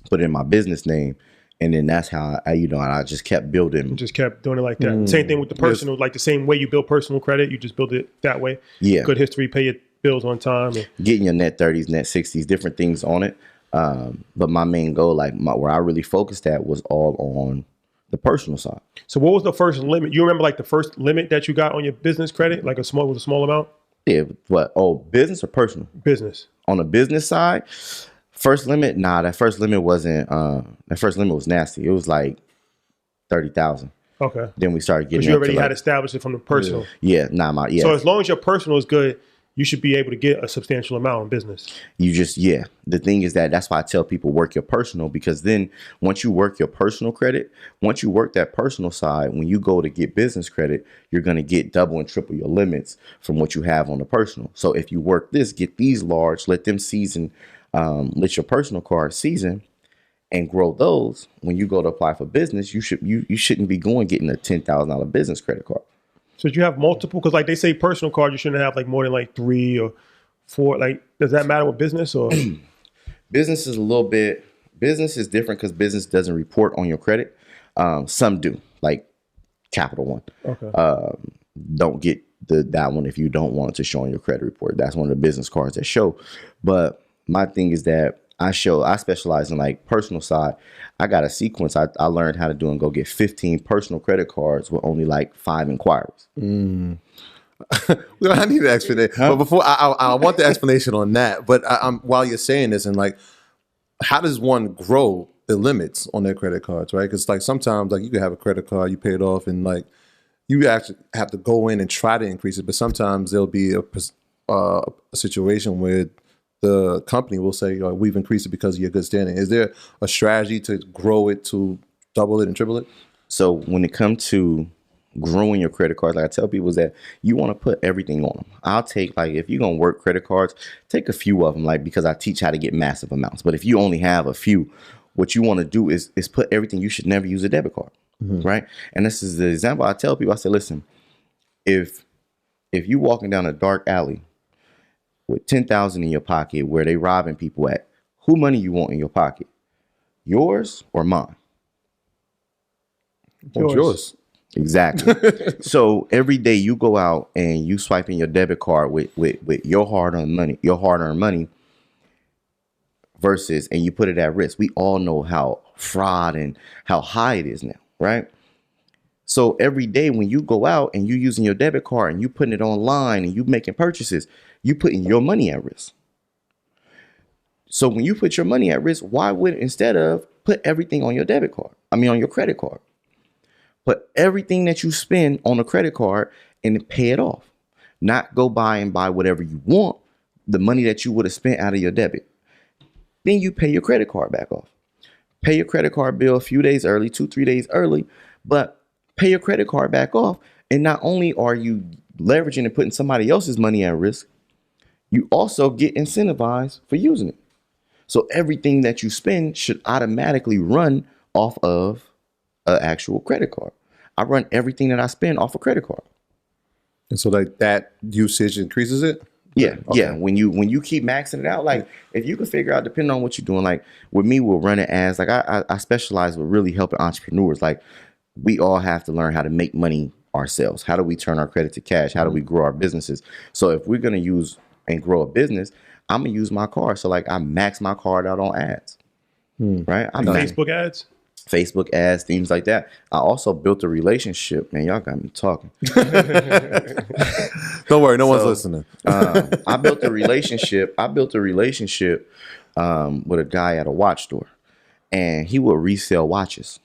put in my business name, and then that's how I just kept building. Just kept doing it like that. Same thing with the personal, like the same way you build personal credit, you just build it that way. Yeah. Good history, pay your bills on time. Getting your net 30s, net 60s, different things on it. But my main goal, where I really focused at, was all on the personal side. So what was the first limit? You remember like the first limit that you got on your business credit, like a small amount? Yeah. What? Oh, business or personal? Business. On the business side, first limit. Nah, that first limit wasn't. That first limit was nasty. It was like 30,000. Okay. Then we started getting. But you already had established it from the personal. Yeah. So as long as your personal is good, you should be able to get a substantial amount in business. The thing is that's why I tell people work your personal, because then once you work your personal credit, once you work that personal side, when you go to get business credit, you're going to get double and triple your limits from what you have on the personal. So if you work this, get these large, let them season, let your personal card season and grow those. When you go to apply for business, you shouldn't be getting a $10,000 business credit card. So you have multiple, because like they say personal card, you shouldn't have like more than like 3 or for like, does that matter with business or? Business is business is different because business doesn't report on your credit. Some do, like Capital One. Okay. Don't get that one if you don't want it to show on your credit report. That's one of the business cards that show. But my thing is that I specialize in like personal side. I got a sequence I learned how to do and go get 15 personal credit cards with only like 5 inquiries. I need an explanation. But before I want the explanation on that. But while you're saying this, and like, how does one grow the limits on their credit cards, right? Because like sometimes like you can have a credit card, you pay it off, and like you actually have to go in and try to increase it. But sometimes there'll be a situation where the company will say, oh, we've increased it because of your good standing. Is there a strategy to grow it to double it and triple it? So when it comes to growing your credit cards, like I tell people, is that you want to put everything on them. I'll take, like, if you're going to work credit cards, take a few of them, like, because I teach how to get massive amounts. But if you only have a few, what you want to do is put everything. You should never use a debit card, right? And this is the example I tell people. I say, listen, if you walking down a dark alley with 10,000 in your pocket where they robbing people at, who money you want in your pocket? Yours or mine? Yours. Exactly. So every day you go out and you swipe in your debit card with your hard-earned money versus, and you put it at risk. We all know how fraud and how high it is now, right? So every day when you go out and you using your debit card and you putting it online and you making purchases, you putting your money at risk. So when you put your money at risk, why would, instead of put everything on your debit card, on your credit card, put everything that you spend on a credit card and then pay it off. Not go buy whatever you want, the money that you would have spent out of your debit. Then you pay your credit card back off. Pay your credit card bill a few days early, 2-3 days early, but pay your credit card back off. And not only are you leveraging and putting somebody else's money at risk, you also get incentivized for using it. So everything that you spend should automatically run off of an actual credit card. I run everything that I spend off a credit card. And so like that usage increases it? Yeah. Okay. Yeah. When you keep maxing it out, like if you can figure out, depending on what you're doing, like with me, we'll run it as like I specialize with really helping entrepreneurs. Like we all have to learn how to make money ourselves. How do we turn our credit to cash? How do we grow our businesses? So if we're going to use and grow a business, I'm going to use my card. So like I max my card out on ads, right? I'm Facebook ads? Facebook ads, things like that. I also built a relationship. Man, y'all got me talking. Don't worry, no one's listening. I built a relationship. With a guy at a watch store, and he would resell watches,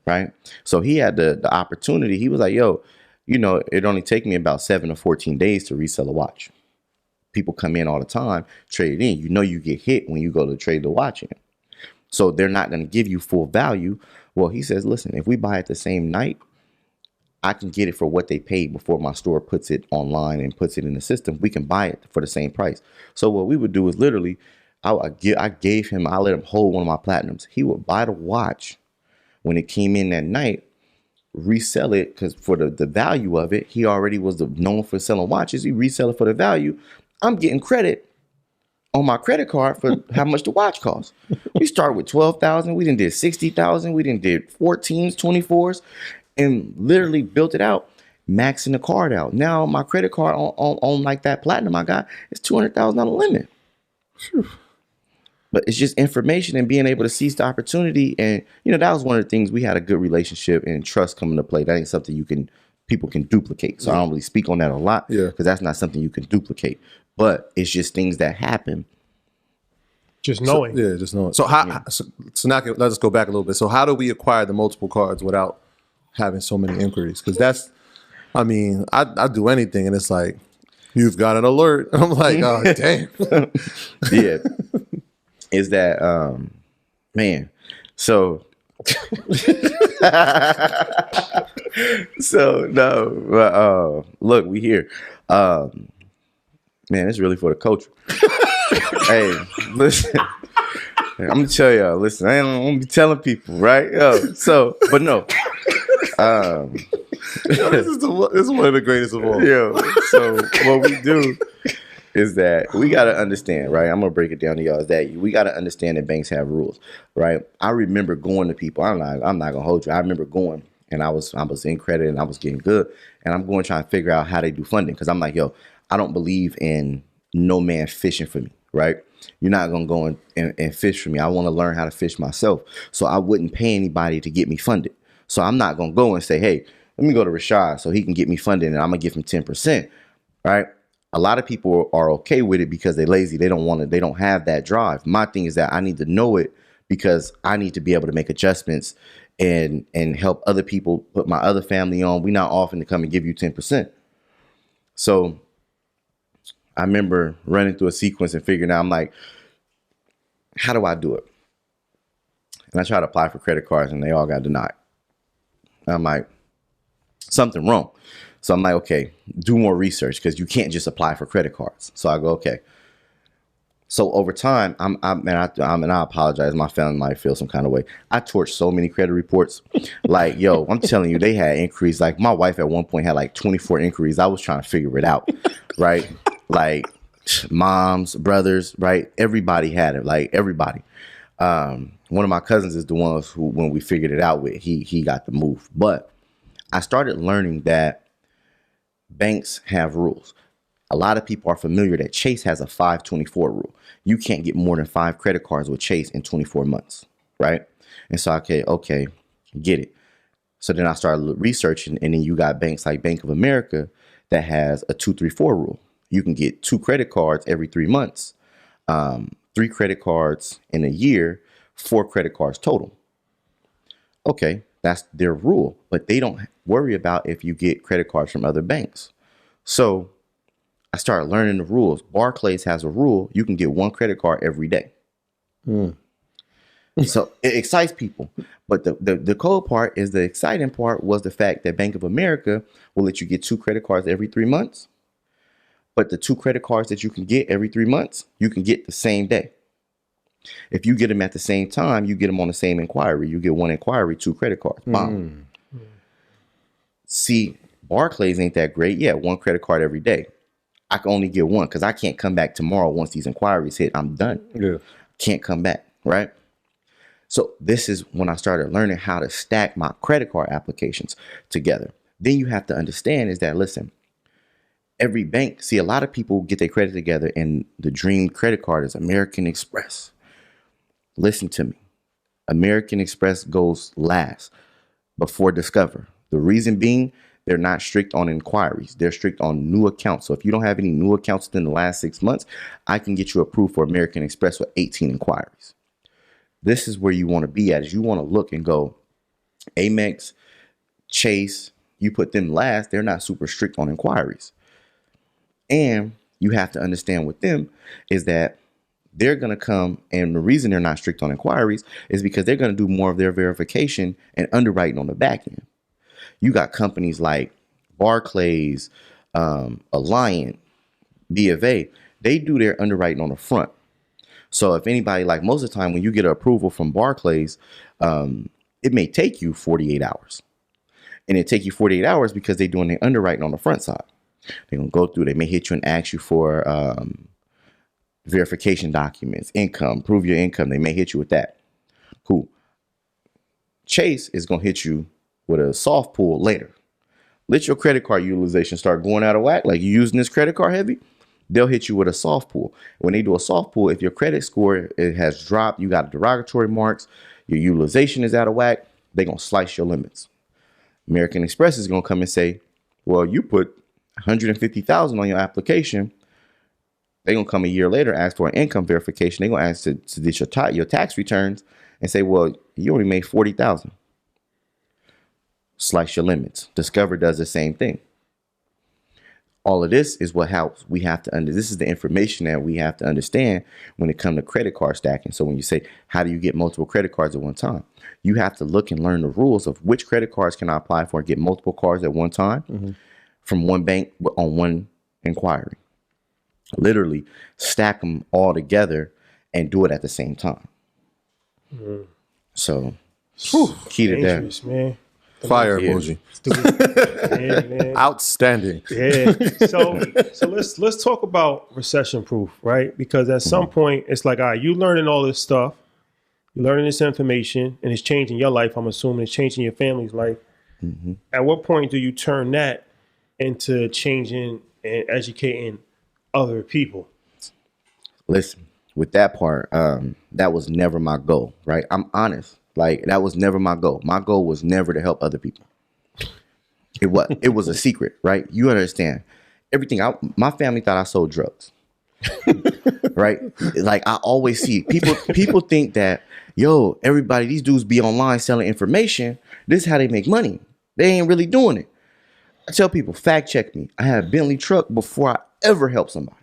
right? So he had the opportunity. He was like, yo, it only take me about 7 or 14 days to resell a watch. People come in all the time, trade it in. You get hit when you go to trade the watch in. So they're not going to give you full value. Well, he says, listen, if we buy it the same night, I can get it for what they paid before my store puts it online and puts it in the system. We can buy it for the same price. So what we would do is literally, I let him hold one of my platinums. He would buy the watch when it came in that night, resell it, because for the value of it, he already was known for selling watches. He resell it for the value. I'm getting credit on my credit card for how much the watch costs. We start with 12,000. We did 60,000. We did 14s, 24s, and literally built it out, maxing the card out. Now my credit card on like that platinum I got is $200,000 limit. Whew. But it's just information and being able to seize the opportunity. And that was one of the things, we had a good relationship and trust coming to play. That ain't something people can duplicate. So I don't really speak on that a lot, because that's not something you can duplicate. But it's just things that happen. Just knowing. Just knowing. So so now let's go back a little bit. So how do we acquire the multiple cards without having so many inquiries? Because I do anything and it's like, you've got an alert. I'm like, oh, damn. Yeah. Is that, man, so. No, look, we here. Man, it's really for the culture. Hey, listen, I'm gonna tell y'all. Listen, I don't want to be telling people, right? But no. This is one of the greatest of all. So what we do is that we got to understand, right? I'm gonna break it down to y'all. Is that we got to understand that banks have rules, right? I remember going to people. I'm not gonna hold you. I remember going and I was in credit and I was getting good, and I'm going trying to figure out how they do funding because I'm like, yo, I don't believe in no man fishing for me, right? You're not gonna go and fish for me. I want to learn how to fish myself, so I wouldn't pay anybody to get me funded. So I'm not gonna go and say, hey, let me go to Rashad so he can get me funded, and I'm gonna give him 10%, right? A lot of people are okay with it because they're lazy. They don't want to. They don't have that drive. My thing is that I need to know it because I need to be able to make adjustments and help other people, put my other family on. We're not offering to come and give you 10%. So I remember running through a sequence and figuring out, I'm like, how do I do it? And I tried to apply for credit cards and they all got denied. I'm like, something wrong. So I'm like, okay, do more research because you can't just apply for credit cards. So I go, okay. So over time, and I apologize. My family might feel some kind of way. I torched so many credit reports. Like, yo, I'm telling you, they had inquiries. Like my wife at one point had like 24 inquiries. I was trying to figure it out, right? Like moms, brothers, right? Everybody had it, like everybody. One of my cousins is the ones who, when we figured it out with, he got the move. But I started learning that banks have rules. A lot of people are familiar that Chase has a 524 rule. You can't get more than 5 credit cards with Chase in 24 months, right? And so, okay, get it. So then I started researching, and then you got banks like Bank of America that has a 234 rule. You can get 2 credit cards every 3 months, 3 credit cards in a year, 4 credit cards total. Okay, that's their rule, but they don't worry about if you get credit cards from other banks. So I started learning the rules. Barclays has a rule. You can get 1 credit card every day. So it excites people. But the cold part is the exciting part was the fact that Bank of America will let you get 2 credit cards every 3 months. But the 2 credit cards that you can get every 3 months, you can get the same day. If you get them at the same time, you get them on the same inquiry. You get 1 inquiry, 2 credit cards. Bomb. See, Barclays ain't that great. Yeah, 1 credit card every day. I can only get 1 because I can't come back tomorrow once these inquiries hit. I'm done. Yeah. Can't come back, right? So this is when I started learning how to stack my credit card applications together. Then you have to understand is that, listen, every bank, see, a lot of people get their credit together and the dream credit card is American Express. Listen to me. American Express goes last before Discover. The reason being, they're not strict on inquiries. They're strict on new accounts. So if you don't have any new accounts within the last 6 months, I can get you approved for American Express with 18 inquiries. This is where you want to be at, is you want to look and go, Amex, Chase, you put them last. They're not super strict on inquiries. And you have to understand with them is that they're going to come, and the reason they're not strict on inquiries is because they're going to do more of their verification and underwriting on the back end. You got companies like Barclays, Alliant, B of A. They do their underwriting on the front. So if anybody, like most of the time when you get an approval from Barclays, it may take you 48 hours. And it take you 48 hours because they're doing their underwriting on the front side. They're going to go through. They may hit you and ask you for verification documents, income, prove your income. They may hit you with that. Cool. Chase is going to hit you with a soft pull later. Let your credit card utilization start going out of whack, like you're using this credit card heavy, they'll hit you with a soft pull. When they do a soft pull, if your credit score it has dropped, you got derogatory marks, your utilization is out of whack, they're going to slice your limits. American Express is going to come and say, well, you put $150,000 on your application. They're going to come a year later, ask for an income verification. They're going to ask to get your tax returns and say, well, you only made $40,000. Slice your limits. Discover does the same thing. All of this is what helps. We have to this is the information that we have to understand when it comes to credit card stacking. So when you say, how do you get multiple credit cards at one time? You have to look and learn the rules of which credit cards can I apply for and get multiple cards at one time from one bank on one inquiry. Literally stack them all together and do it at the same time. So key to that. Man. Fire emoji. Yeah, man. Outstanding. Yeah. So let's talk about recession proof, right? Because at some point it's like, all right, you learning all this stuff, you're learning this information, and it's changing your life. I'm assuming it's changing your family's life. At what point do you turn that into changing and educating other people? Listen, with that part, that was never my goal, right? I'm honest. Like, that was never my goal. My goal was never to help other people. It was a secret, right? You understand everything. My family thought I sold drugs, right? Like, I always see people think that, yo, everybody, these dudes be online selling information. This is how they make money. They ain't really doing it. I tell people, fact check me. I had a Bentley truck before I ever helped somebody.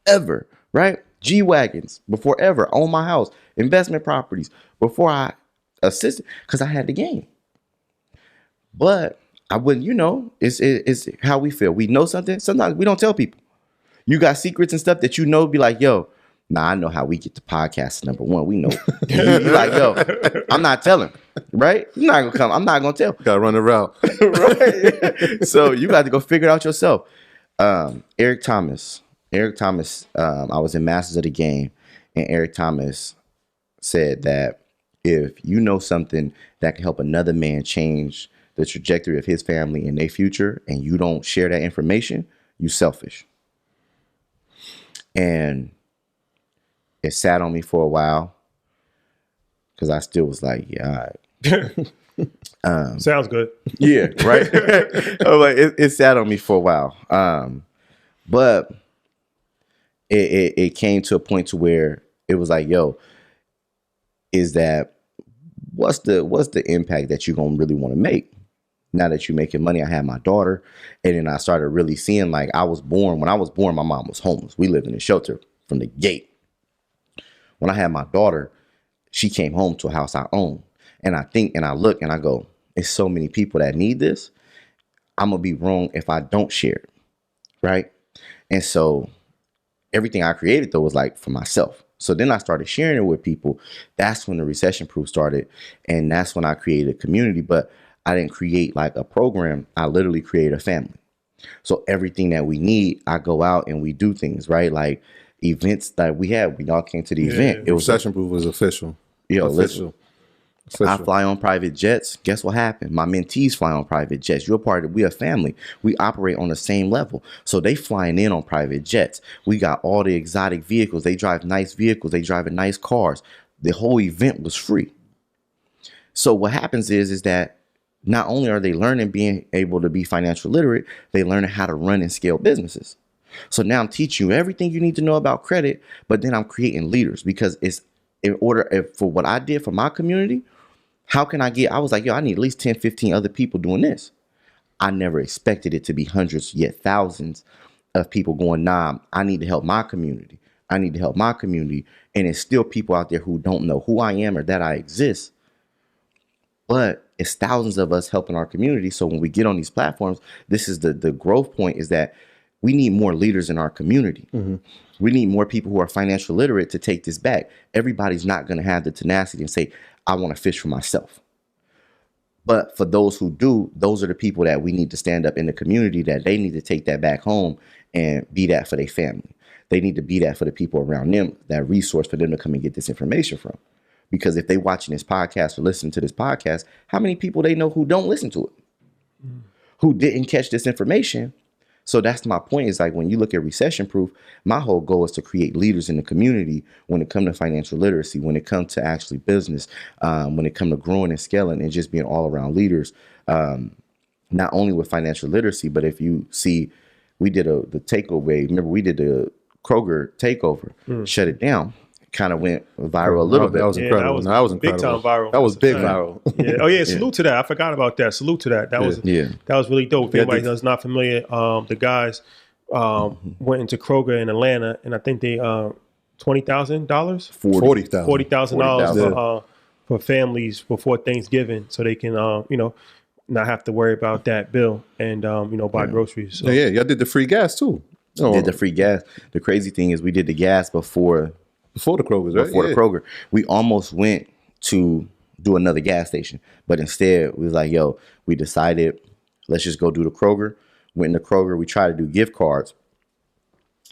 Ever, right? G-Wagons before ever. Own my house. Investment properties before I assisted, because I had the game. But I wouldn't, it's how we feel. We know something. Sometimes we don't tell people. You got secrets and stuff that be like, yo, nah, I know how we get the podcast number one. We know. You like, yo, I'm not telling, right? You're not gonna come. I'm not gonna tell. Gotta run the route. Right. So you got to go figure it out yourself. Eric Thomas, I was in Masters of the Game, and Eric Thomas said that if you know something that can help another man change the trajectory of his family and their future, and you don't share that information, you selfish. And it sat on me for a while, because I still was like, yeah, all right. Sounds good. Yeah, right. I'm like, it sat on me for a while, but it came to a point to where it was like, yo, is that what's the impact that you're gonna really want to make? Now that you're making money, I had my daughter, and then I started really seeing, like, when I was born, my mom was homeless. We lived in a shelter from the gate. When I had my daughter, she came home to a house I own. And I think, and I look, and I go, it's so many people that need this. I'm going to be wrong if I don't share it, right? And so everything I created, though, was like for myself. So then I started sharing it with people. That's when the recession proof started. And that's when I created a community. But I didn't create like a program. I literally created a family. So everything that we need, I go out and we do things, right? Like events that we all came to the event. It was recession proof was official. Official. I fly on private jets. Guess what happened? My mentees fly on private jets. We're a family. We operate on the same level. So they flying in on private jets. We got all the exotic vehicles. They drive nice vehicles. They driving nice cars. The whole event was free. So what happens is that not only are they learning, being able to be financial literate, they learning how to run and scale businesses. So now I'm teaching you everything you need to know about credit, but then I'm creating leaders, because it's for what I did for my community. How can I was like, yo, I need at least 10, 15 other people doing this. I never expected it to be hundreds, yet thousands of people going, nah, I need to help my community. I need to help my community. And it's still people out there who don't know who I am or that I exist. But it's thousands of us helping our community. So when we get on these platforms, this is the growth point, is that we need more leaders in our community. Mm-hmm. We need more people who are financial literate to take this back. Everybody's not going to have the tenacity and say, I want to fish for myself. But for those who do, those are the people that we need to stand up in the community, that they need to take that back home and be that for their family. They need to be that for the people around them, that resource for them to come and get this information from. Because if they watching this podcast or listening to this podcast, how many people they know who don't listen to it, who didn't catch this information? So that's my point, is like, when you look at recession proof, my whole goal is to create leaders in the community when it comes to financial literacy, when it comes to actually business, when it comes to growing and scaling and just being all around leaders, not only with financial literacy, but if you see, we did the takeover. Remember, we did the Kroger takeover, shut it down. Kind of went viral a little bit. That was incredible. That was incredible. Big time viral. That was big viral. Yeah. Oh yeah, salute to that. I forgot about that. Salute to that. That was really dope. If anybody that's not familiar, the guys went into Kroger in Atlanta, and I think they $20,000, $40,000 for families before Thanksgiving, so they can not have to worry about that bill and buy groceries. So. Yeah, y'all did the free gas too. Did the free gas. The crazy thing is, we did the gas before the Kroger, right? Before the Kroger. We almost went to do another gas station. But instead, we was like, yo, we decided, let's just go do the Kroger. Went in the Kroger, we tried to do gift cards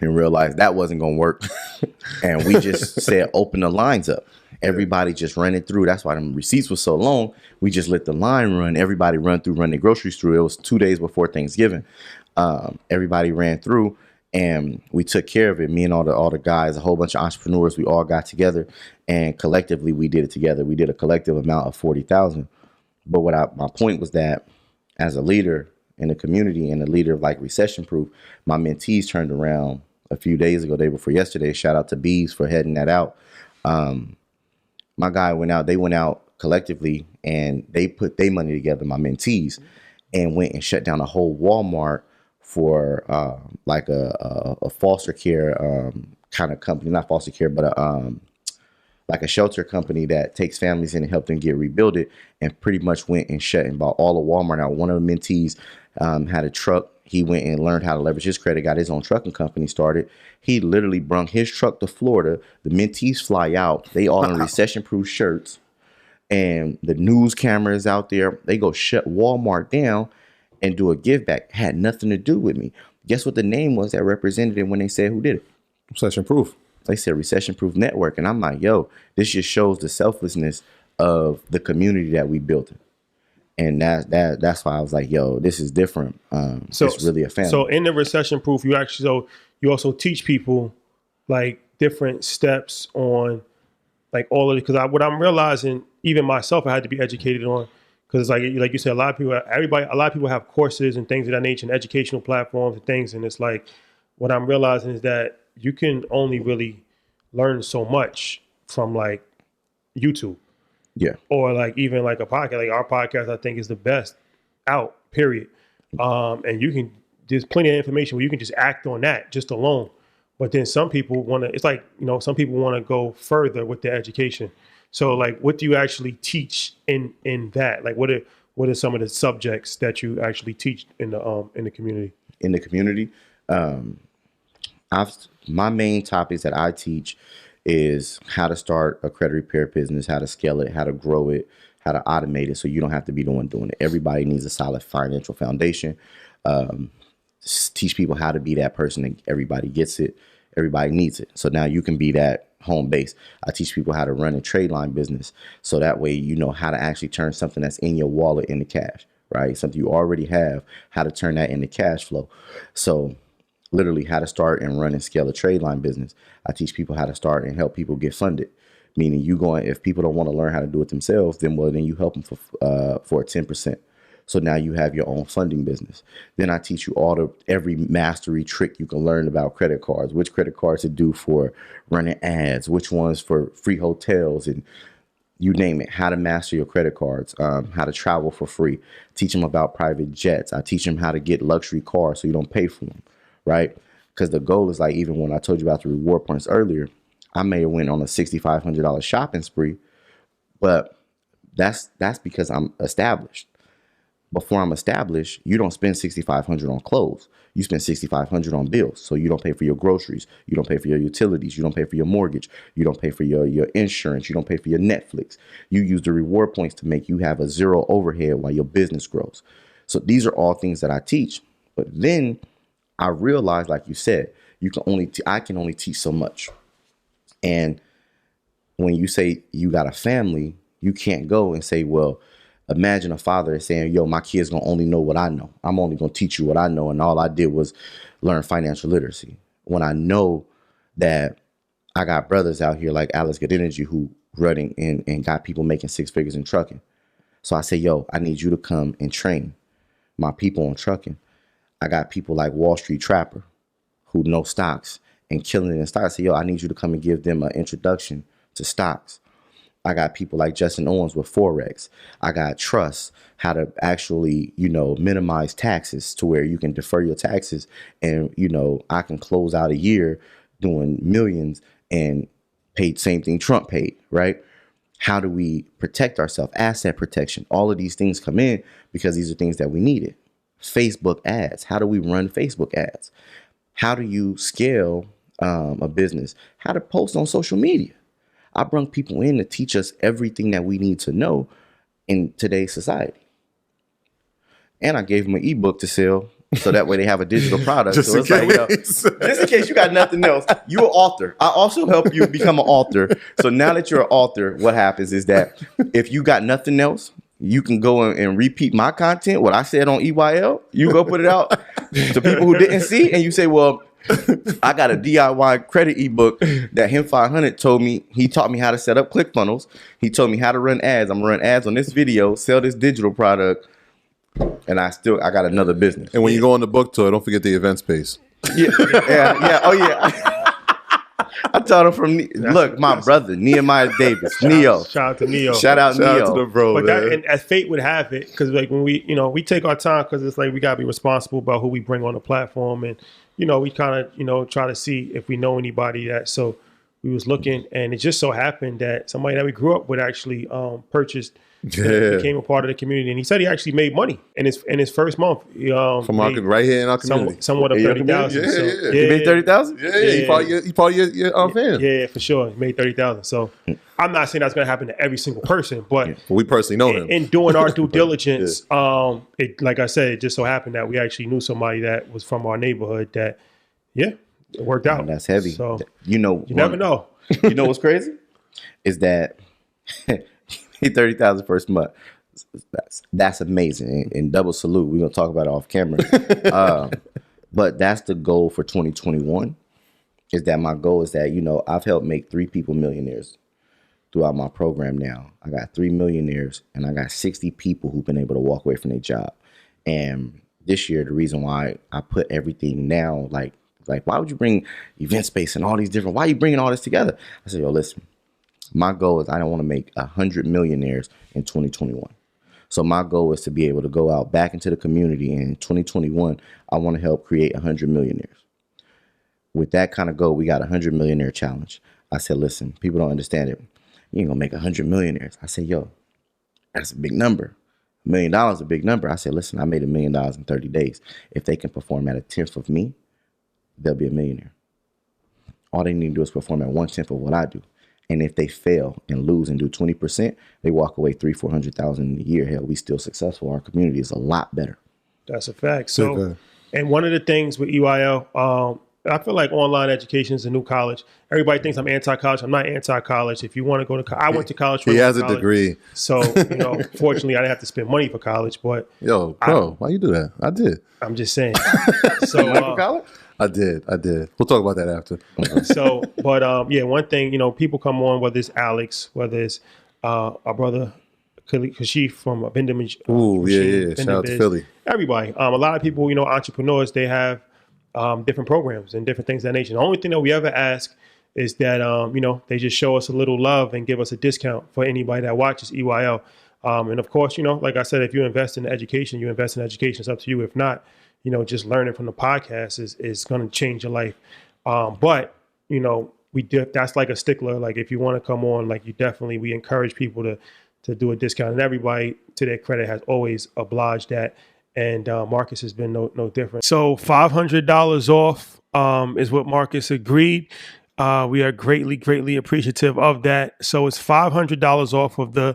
and realized that wasn't going to work. And we just said, open the lines up. Everybody just run it through. That's why the receipts was so long. We just let the line run. Everybody run their groceries through. It was 2 days before Thanksgiving. Everybody ran through and we took care of it. Me and all the guys, a whole bunch of entrepreneurs, we all got together and collectively we did it together. We did a collective amount of 40,000. But my point was that as a leader in the community and a leader of like Recession Proof, my mentees turned around a few days ago, day before yesterday. Shout out to Bees for heading that out. My guy they went out collectively and they put their money together, my mentees, and went and shut down a whole Walmart for like a foster care kind of company, not foster care, but like a shelter company that takes families in and help them get rebuilded, and pretty much went and shut and bought all of Walmart out. One of the mentees had a truck. He went and learned how to leverage his credit, got his own trucking company started. He literally brung his truck to Florida. The mentees fly out. They all in recession-proof shirts. And the news cameras out there. They go shut Walmart down and do a give back. Had nothing to do with me. Guess what the name was that represented it when they said who did it? Recession Proof. They said Recession Proof Network. And I'm like, yo, this just shows the selflessness of the community that we built. And that's why I was like, yo, this is different. So it's really a family. So in the Recession Proof, you also teach people like different steps on like all of it. Because what I'm realizing, even myself, I had to be educated on. Because like you said, a lot of people have courses and things of that nature and educational platforms and things. And it's like, what I'm realizing is that you can only really learn so much from like YouTube. Yeah. Or like even like a podcast. Like our podcast, I think, is the best out, period. And there's plenty of information where you can just act on that just alone. But then some people some people want to go further with their education. So like, what do you actually teach in that? Like what are some of the subjects that you actually teach in the community? In the community, my main topics that I teach is how to start a credit repair business, how to scale it, how to grow it, how to automate it so you don't have to be the one doing it. Everybody needs a solid financial foundation. Teach people how to be that person, and everybody gets it. Everybody needs it. So now you can be that home base. I teach people how to run a trade line business. So that way you know how to actually turn something that's in your wallet into cash, right? Something you already have, how to turn that into cash flow. So literally how to start and run and scale a trade line business. I teach people how to start and help people get funded. Meaning if people don't want to learn how to do it themselves, then you help them for 10%. So now you have your own funding business. Then I teach you every mastery trick you can learn about credit cards, which credit cards to do for running ads, which ones for free hotels, and you name it, how to master your credit cards, how to travel for free. Teach them about private jets. I teach them how to get luxury cars so you don't pay for them. Right? Because the goal is like, even when I told you about the reward points earlier, I may have went on a $6,500 shopping spree, but that's because I'm established. Before I'm established, you don't spend $6,500 on clothes. You spend $6,500 on bills. So you don't pay for your groceries. You don't pay for your utilities. You don't pay for your mortgage. You don't pay for your insurance. You don't pay for your Netflix. You use the reward points to make you have a zero overhead while your business grows. So these are all things that I teach. But then I realized, like you said, I can only teach so much. And when you say you got a family, you can't go and say, well, imagine a father saying, yo, my kid's going to only know what I know. I'm only going to teach you what I know. And all I did was learn financial literacy. When I know that I got brothers out here like Alex Good Energy who running and got people making 6 figures in trucking. So I say, yo, I need you to come and train my people on trucking. I got people like Wall Street Trapper who know stocks and killing it in stocks. I say, yo, I need you to come and give them an introduction to stocks. I got people like Justin Owens with Forex. I got trust, how to actually, minimize taxes to where you can defer your taxes. And, I can close out a year doing millions and paid same thing Trump paid, right? How do we protect ourselves? Asset protection. All of these things come in because these are things that we needed. Facebook ads. How do we run Facebook ads? How do you scale a business? How to post on social media? I brung people in to teach us everything that we need to know in today's society. And I gave them an ebook to sell, so that way they have a digital product. Just so in it's like, case. just in case you got nothing else, you're an author. I also help you become an author. So now that you're an author, what happens is that if you got nothing else, you can go and repeat my content, what I said on EYL. You go put it out to people who didn't see, and you say, well, I got a DIY credit ebook that him 500 told me. He taught me how to set up ClickFunnels. He told me how to run ads. I'm gonna run ads on this video, sell this digital product, and I got another business. And when you go on the book tour, don't forget the event space. Yeah. Oh yeah. I taught him from my brother Nehemiah Davis, Neo. Shout out to Neo. Shout out Shout Neo. out to the bro. But man. that, and as fate would have it, because like when we take our time, because it's like we gotta be responsible about who we bring on the platform, and we kind of try to see if we know anybody that. So we was looking, and it just so happened that somebody that we grew up with actually purchased. Became a part of the community, and he said he actually made money in his first month. From right here in our community, somewhat of 30,000. Yeah. He made 30,000. Yeah. He part of your fan. Yeah, for sure. He made 30,000. So I'm not saying that's going to happen to every single person, but we personally know him. In doing our due diligence, it, like I said, it just so happened that we actually knew somebody that was from our neighborhood that, it worked out. That's heavy. So you never know. You know what's crazy is that. He 30,000 first month. That's amazing. And double salute. We're gonna talk about it off camera. But that's the goal for 2021. Is that my goal is that I've helped make 3 people millionaires throughout my program now. I got 3 millionaires and I got 60 people who've been able to walk away from their job. And this year, the reason why I put everything now, like why would you bring event space and all these different? Why are you bringing all this together? I said, listen. My goal is I don't want to make 100 millionaires in 2021. So my goal is to be able to go out back into the community. And in 2021, I want to help create 100 millionaires. With that kind of goal, we got a 100 millionaire challenge. I said, listen, people don't understand it. You ain't going to make 100 millionaires. I said, that's a big number. $1 million is a big number. I said, listen, I made $1 million in 30 days. If they can perform at 1/10 of me, they'll be a millionaire. All they need to do is perform at 1/10 of what I do. And if they fail and lose and do 20%, they walk away $300,000-400,000 a year. Hell, we still successful. Our community is a lot better. That's a fact. So, and one of the things with EYL, I feel like online education is a new college. Everybody thinks I'm anti-college. I'm not anti-college. If you want to go to college, I went to college. He has a degree. So, fortunately, I didn't have to spend money for college. But why you do that? I did. I'm just saying. So, for college? I did. We'll talk about that after. So, but one thing, people come on, whether it's Alex, whether it's our brother Kashif from Benjamin. Shout out to Philly. Everybody. A lot of people, entrepreneurs, they have different programs and different things of that nature. The only thing that we ever ask is that, they just show us a little love and give us a discount for anybody that watches EYL. And of course, like I said, if you invest in education, you invest in education. It's up to you. If not, just learning from the podcast is going to change your life. But that's like a stickler. Like if you want to come on, like we encourage people to do a discount, and everybody, to their credit, has always obliged that. And Marcus has been no different. So $500 off is what Marcus agreed. We are greatly appreciative of that. So it's $500 off of the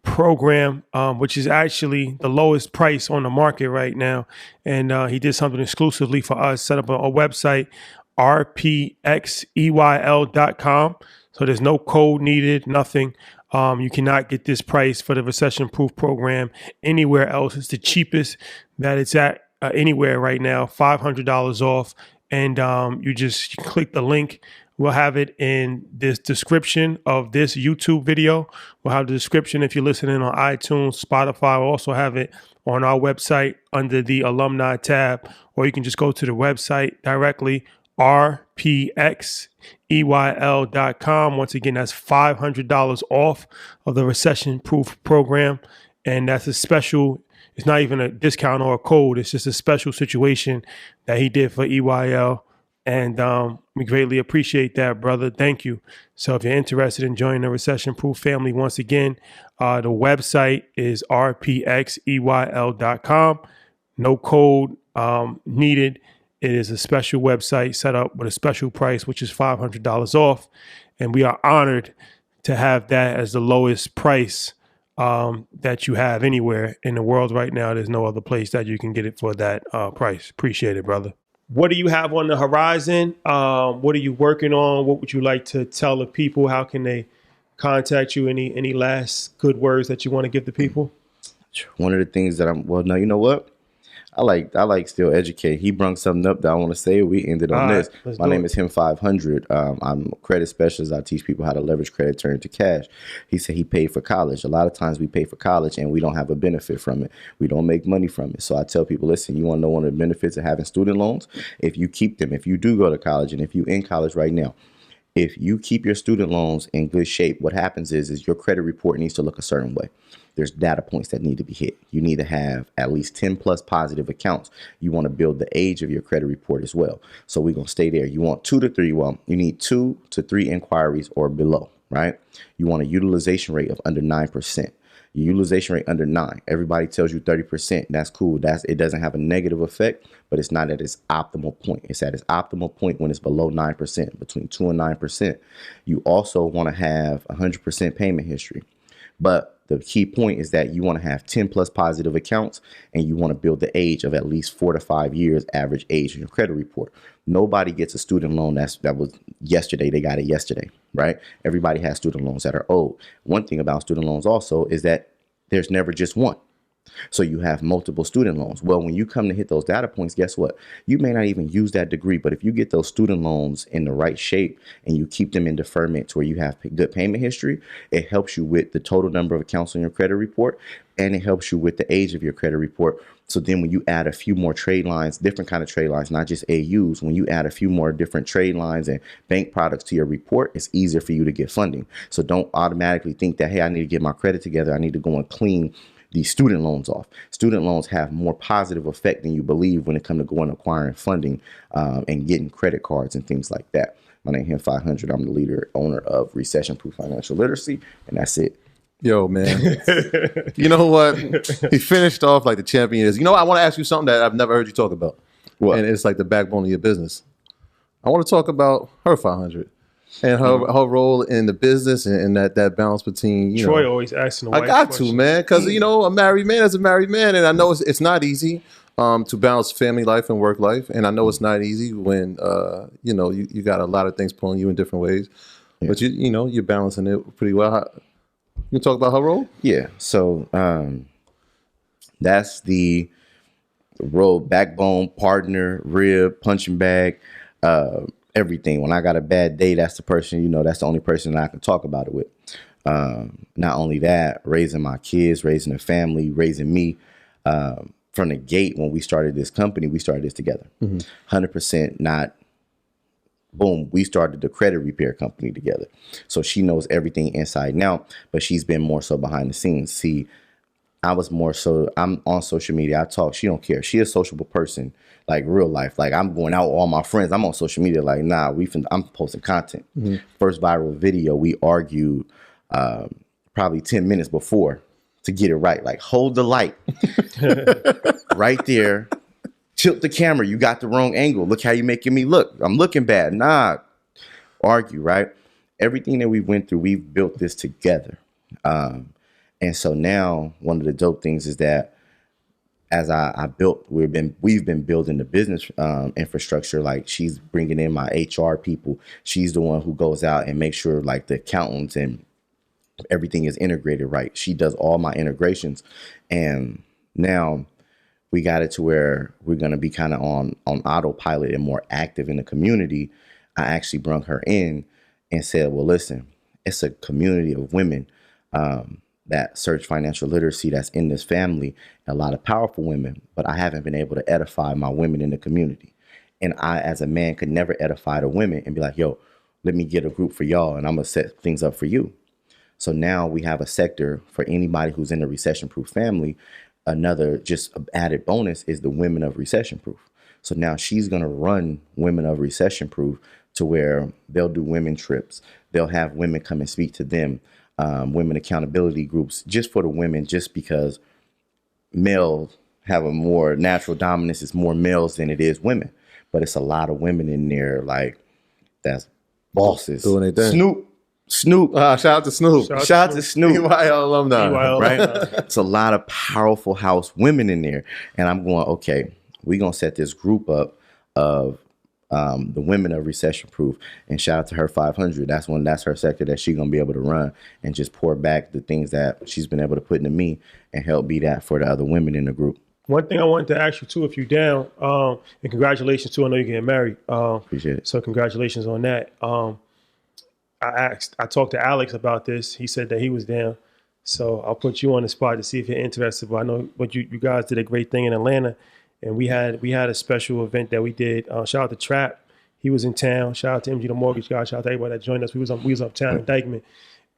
program, which is actually the lowest price on the market right now. And he did something exclusively for us, set up a website, rpxeyl.com. So there's no code needed, nothing. You cannot get this price for the recession-proof program anywhere else. It's the cheapest that it's at anywhere right now, $500 off. And you click the link. We'll have it in this description of this YouTube video. We'll have the description if you're listening on iTunes, Spotify. We'll also have it on our website under the alumni tab, or you can just go to the website directly, rpxeyl.com. Once again, that's $500 off of the recession-proof program. And that's a special, it's not even a discount or a code. It's just a special situation that he did for EYL. And we greatly appreciate that, brother. Thank you. So if you're interested in joining the recession-proof family, once again, the website is rpxeyl.com. No code needed. It is a special website set up with a special price, which is $500 off. And we are honored to have that as the lowest price that you have anywhere in the world right now. There's no other place that you can get it for that price. Appreciate it, brother. What do you have on the horizon? What are you working on? What would you like to tell the people? How can they contact you? Any last good words that you want to give the people? One of the things that now you know what? I like still educate. He brung something up that I want to say. We ended on this. My name is Him 500. I'm a credit specialist. I teach people how to leverage credit, turn it to cash. He said he paid for college. A lot of times we pay for college and we don't have a benefit from it. We don't make money from it. So I tell people, listen, you want to know one of the benefits of having student loans? If you keep them, if you do go to college, and if you're in college right now, if you keep your student loans in good shape, what happens is your credit report needs to look a certain way. There's data points that need to be hit. You need to have at least 10 plus positive accounts. You want to build the age of your credit report as well. So we're going to stay there. You want 2 to 3. Well, you need 2 to 3 inquiries or below, right? You want a utilization rate of under 9%. Your utilization rate under 9. Everybody tells you 30%. That's cool. It doesn't have a negative effect, but it's not at its optimal point. It's at its optimal point when it's below 9%, between 2 and 9%. You also want to have 100% payment history. But the key point is that you want to have 10 plus positive accounts, and you want to build the age of at least 4 to 5 years average age in your credit report. Nobody gets a student loan that was yesterday. They got it yesterday, right? Everybody has student loans that are old. One thing about student loans also is that there's never just one. So you have multiple student loans. Well, when you come to hit those data points, guess what? You may not even use that degree, but if you get those student loans in the right shape and you keep them in deferment to where you have good payment history, it helps you with the total number of accounts on your credit report, and it helps you with the age of your credit report. So then when you add a few more trade lines, different kind of trade lines, not just AUs, when you add a few more different trade lines and bank products to your report, it's easier for you to get funding. So don't automatically think that, hey, I need to get my credit together. I need to go and clean these student loans off. Student loans have more positive effect than you believe when it comes to going and acquiring funding and getting credit cards and things like that. My name is Him 500. I'm the owner of Recession Proof Financial Literacy, and that's it. Yo, man. You know what? He finished off like the champion is. You know what? I want to ask you something that I've never heard you talk about. What? And it's like the backbone of your business. I want to talk about her 500 and her role in the business and that balance between, you Troy know. always asking the wife I got question. to, man, because, you know, a married man is a married man. And I know it's not easy to balance family life and work life. And I know it's not easy when, you know, you got a lot of things pulling you in different ways. Yeah. But, you know, you're balancing it pretty well. You talk about her role? Yeah. So that's the role: backbone, partner, rib, punching bag, everything. When I got a bad day, that's the person, you know, that's the only person that I can talk about it with. Not only that, raising my kids, raising a family, raising me. From the gate, when we started this company, we started this together. 100% not boom, we started the credit repair company together. So she knows everything inside and out, but she's been more so behind the scenes. See, I was more so, I'm on social media. I talk. She don't care. She a sociable person, like real life. Like I'm going out with all my friends. I'm on social media. Like, nah, I'm posting content. First viral video, we argued probably 10 minutes before to get it right. Like, hold the light right there. Tilt the camera. You got the wrong angle. Look how you making me look. I'm looking bad. Nah. Argue, right? Everything that we went through, we've built this together. And so now one of the dope things is that as we've been building the business infrastructure. Like she's bringing in my HR people. She's the one who goes out and makes sure like the accountants and everything is integrated right. She does all my integrations. And now we got it to where we're going to be kind of on autopilot and more active in the community. I actually brought her in and said, well, listen, it's a community of women that search financial literacy that's in this family, a lot of powerful women, but I haven't been able to edify my women in the community. And I, as a man, could never edify the women and be like, yo, let me get a group for y'all and I'm going to set things up for you. So now we have a sector for anybody who's in the recession-proof family. Another just added bonus is the Women of Recession Proof. So now she's going to run Women of Recession Proof to where they'll do women trips. They'll have women come and speak to them, women accountability groups just for the women, just because males have a more natural dominance. It's more males than it is women, but it's a lot of women in there like that's bosses. Doing their thing. Snoop. Shout out to Snoop. Shout out to Snoop. EYL alumni. Right? It's a lot of powerful house women in there. And I'm going, okay, we're going to set this group up of the women of Recession Proof. And shout out to her 500. That's her sector that she's going to be able to run and just pour back the things that she's been able to put into me and help be that for the other women in the group. One thing I wanted to ask you too, if you're down, and congratulations too. I know you're getting married. Appreciate it. So congratulations on that. I talked to Alex about this. He said that he was down. So I'll put you on the spot to see if you're interested. But I know what you guys did a great thing in Atlanta, and we had a special event that we did. Shout out to Trap. He was in town. Shout out to MG the Mortgage Guy. Shout out to everybody that joined us. We was uptown in Dykeman.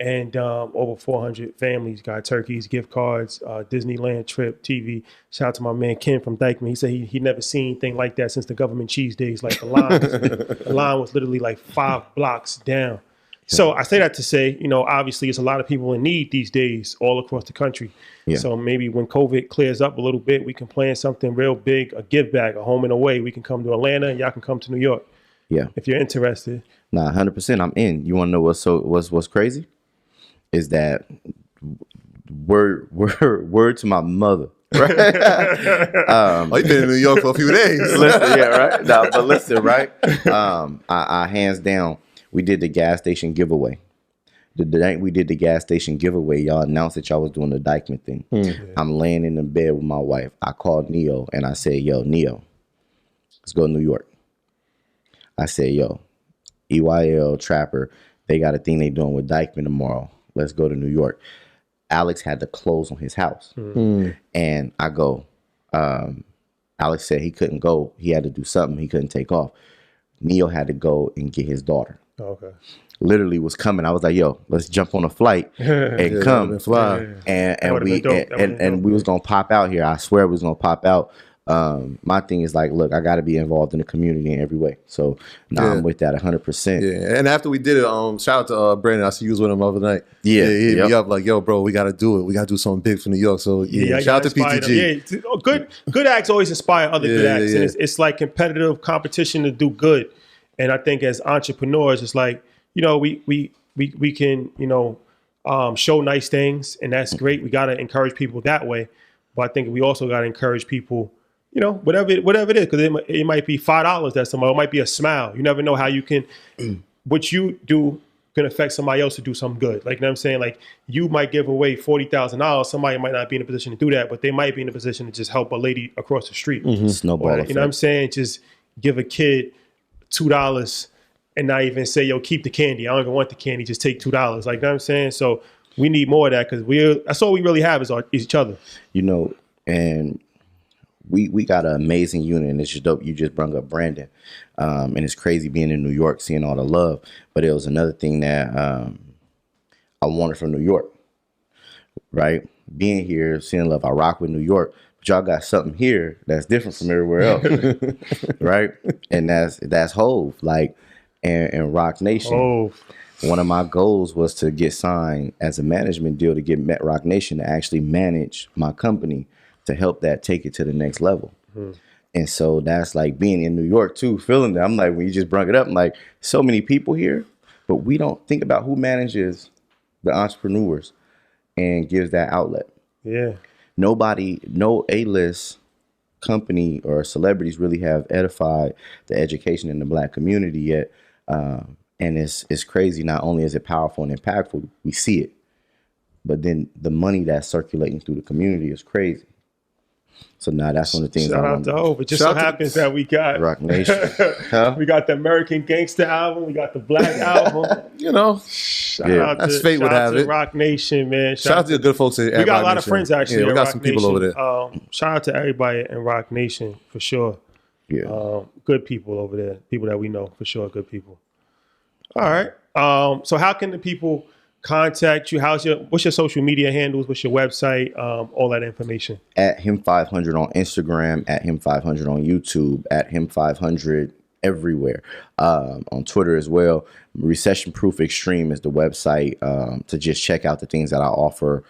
And over 400 families got turkeys, gift cards, Disneyland trip, TV. Shout out to my man Ken from Dykeman. He said he never seen anything like that since the government cheese days. Like the line was literally like 5 blocks down. So I say that to say, obviously it's a lot of people in need these days all across the country. Yeah. So maybe when COVID clears up a little bit, we can plan something real big, a give back, a home and away. We can come to Atlanta and y'all can come to New York. Yeah. If you're interested. Nah, 100%. I'm in. You want to know what's crazy? Is that word to my mother. Right? You've been in New York for a few days. Listen, yeah, right. No, but listen, right? I hands down, we did the gas station giveaway. The night we did the gas station giveaway, y'all announced that y'all was doing the Dykeman thing. I'm laying in the bed with my wife. I called Neo and I said, "Yo, Neo, let's go to New York." I said, "Yo, EYL Trapper, they got a thing they doing with Dykeman tomorrow. Let's go to New York." Alex had to close on his house. And I go, Alex said he couldn't go. He had to do something. He couldn't take off. Neo had to go and get his daughter. Okay. Literally was coming. I was like, "Yo, let's jump on a flight and come and fly." And we was gonna pop out here. I swear we was gonna pop out. My thing is like, look, I got to be involved in the community in every way. So now I'm with that 100%. Yeah, and after we did it, shout out to Brandon. I see you was with him the other night. Yeah, he hit me up like, "Yo, bro, we got to do it. We got to do something big for New York." So shout out to PTG. Yeah, good acts always inspire other good acts, and it's like competitive competition to do good. And I think as entrepreneurs, it's like we can show nice things, and that's great. We got to encourage people that way, but I think we also got to encourage people. Whatever it is, because it might be $5 that somebody, it might be a smile. You never know how you can, what you do can affect somebody else to do something good. Like, you know what I'm saying? Like, you might give away $40,000. Somebody might not be in a position to do that, but they might be in a position to just help a lady across the street. Snowball effect. You know what I'm saying? Just give a kid $2 and not even say, "Yo, keep the candy. I don't even want the candy. Just take $2. Like, you know what I'm saying? So we need more of that, because that's all we really have is each other. And we got an amazing unit, and it's just dope. You just brought up Brandon, and it's crazy being in New York, seeing all the love. But it was another thing that I wanted from New York, right? Being here, seeing love. I rock with New York, but y'all got something here that's different from everywhere else, right? And that's Hove, like, and Rock Nation. Hove. One of my goals was to get signed as a management deal to get Rock Nation to actually manage my company, to help that take it to the next level. And so that's like being in New York too, feeling that. I'm like, when you just brought it up, I'm like, so many people here, but we don't think about who manages the entrepreneurs and gives that outlet. Yeah. No A-list company or celebrities really have edified the education in the Black community yet. And it's crazy. Not only is it powerful and impactful, we see it, but then the money that's circulating through the community is crazy. So now that's one of the things. Shout out to Hov. It just so happens that we got Rock Nation. We got the American Gangster album. We got the Black album. Shout out that's fate would have it. Rock Nation, man. Shout out to the good folks at we got Rock a lot Nation. of friends actually. Yeah, we got Rock some people Nation. over there. Shout out to everybody in Rock Nation for sure. Yeah, good people over there. People that we know for sure. Good people. All right. So how can the people contact you? What's your social media handles? What's your website? All that information. At him500 on Instagram, at him500 on YouTube, at him500 everywhere. On Twitter as well. Recession Proof Extreme is the website to just check out the things that I offer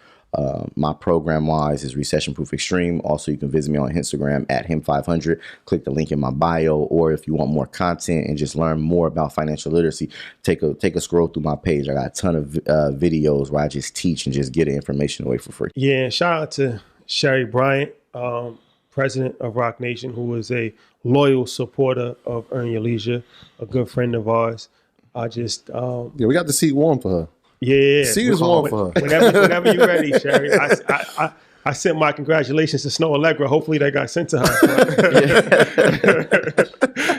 My program wise is Recession Proof Extreme. Also, you can visit me on Instagram at him500. Click the link in my bio, or if you want more content and just learn more about financial literacy, take a scroll through my page. I got a ton of videos where I just teach and just get information away for free. Yeah, and shout out to Sherry Bryant, president of Rock Nation, who is a loyal supporter of Earn Your Leisure, a good friend of ours. I just Yeah, we got the seat warm for her. yeah, Seat is warm for her. Whenever you're ready, Sherry. I sent my congratulations to Snow Allegra. Hopefully they got sent to her.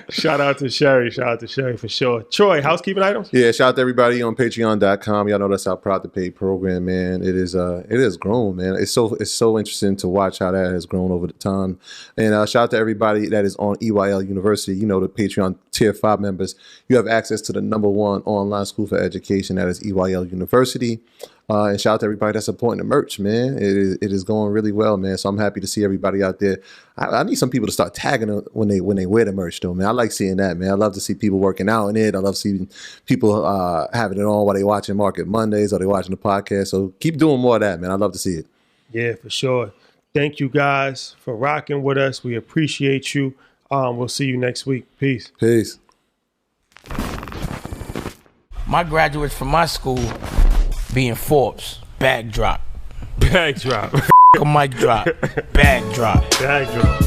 Shout out to Sherry. Shout out to Sherry for sure. Troy, housekeeping items? Yeah, shout out to everybody on patreon.com. Y'all know that's our Proud to Pay program, man. It has grown, man. It's so interesting to watch how that has grown over the time. And shout out to everybody that is on EYL University. You know, the Patreon tier 5 members. You have access to the #1 online school for education. That is EYL University. And shout out to everybody that's supporting the merch, man. It is going really well, man. So I'm happy to see everybody out there. I need some people to start tagging them when they wear the merch, though, man. I like seeing that, man. I love to see people working out in it. I love seeing people having it on while they watching Market Mondays or they watching the podcast. So keep doing more of that, man. I love to see it. Yeah, for sure. Thank you guys for rocking with us. We appreciate you. We'll see you next week. Peace. Peace. My graduates from my school being Forbes, bag drop. Bag drop. A mic drop, bag drop. Bag drop.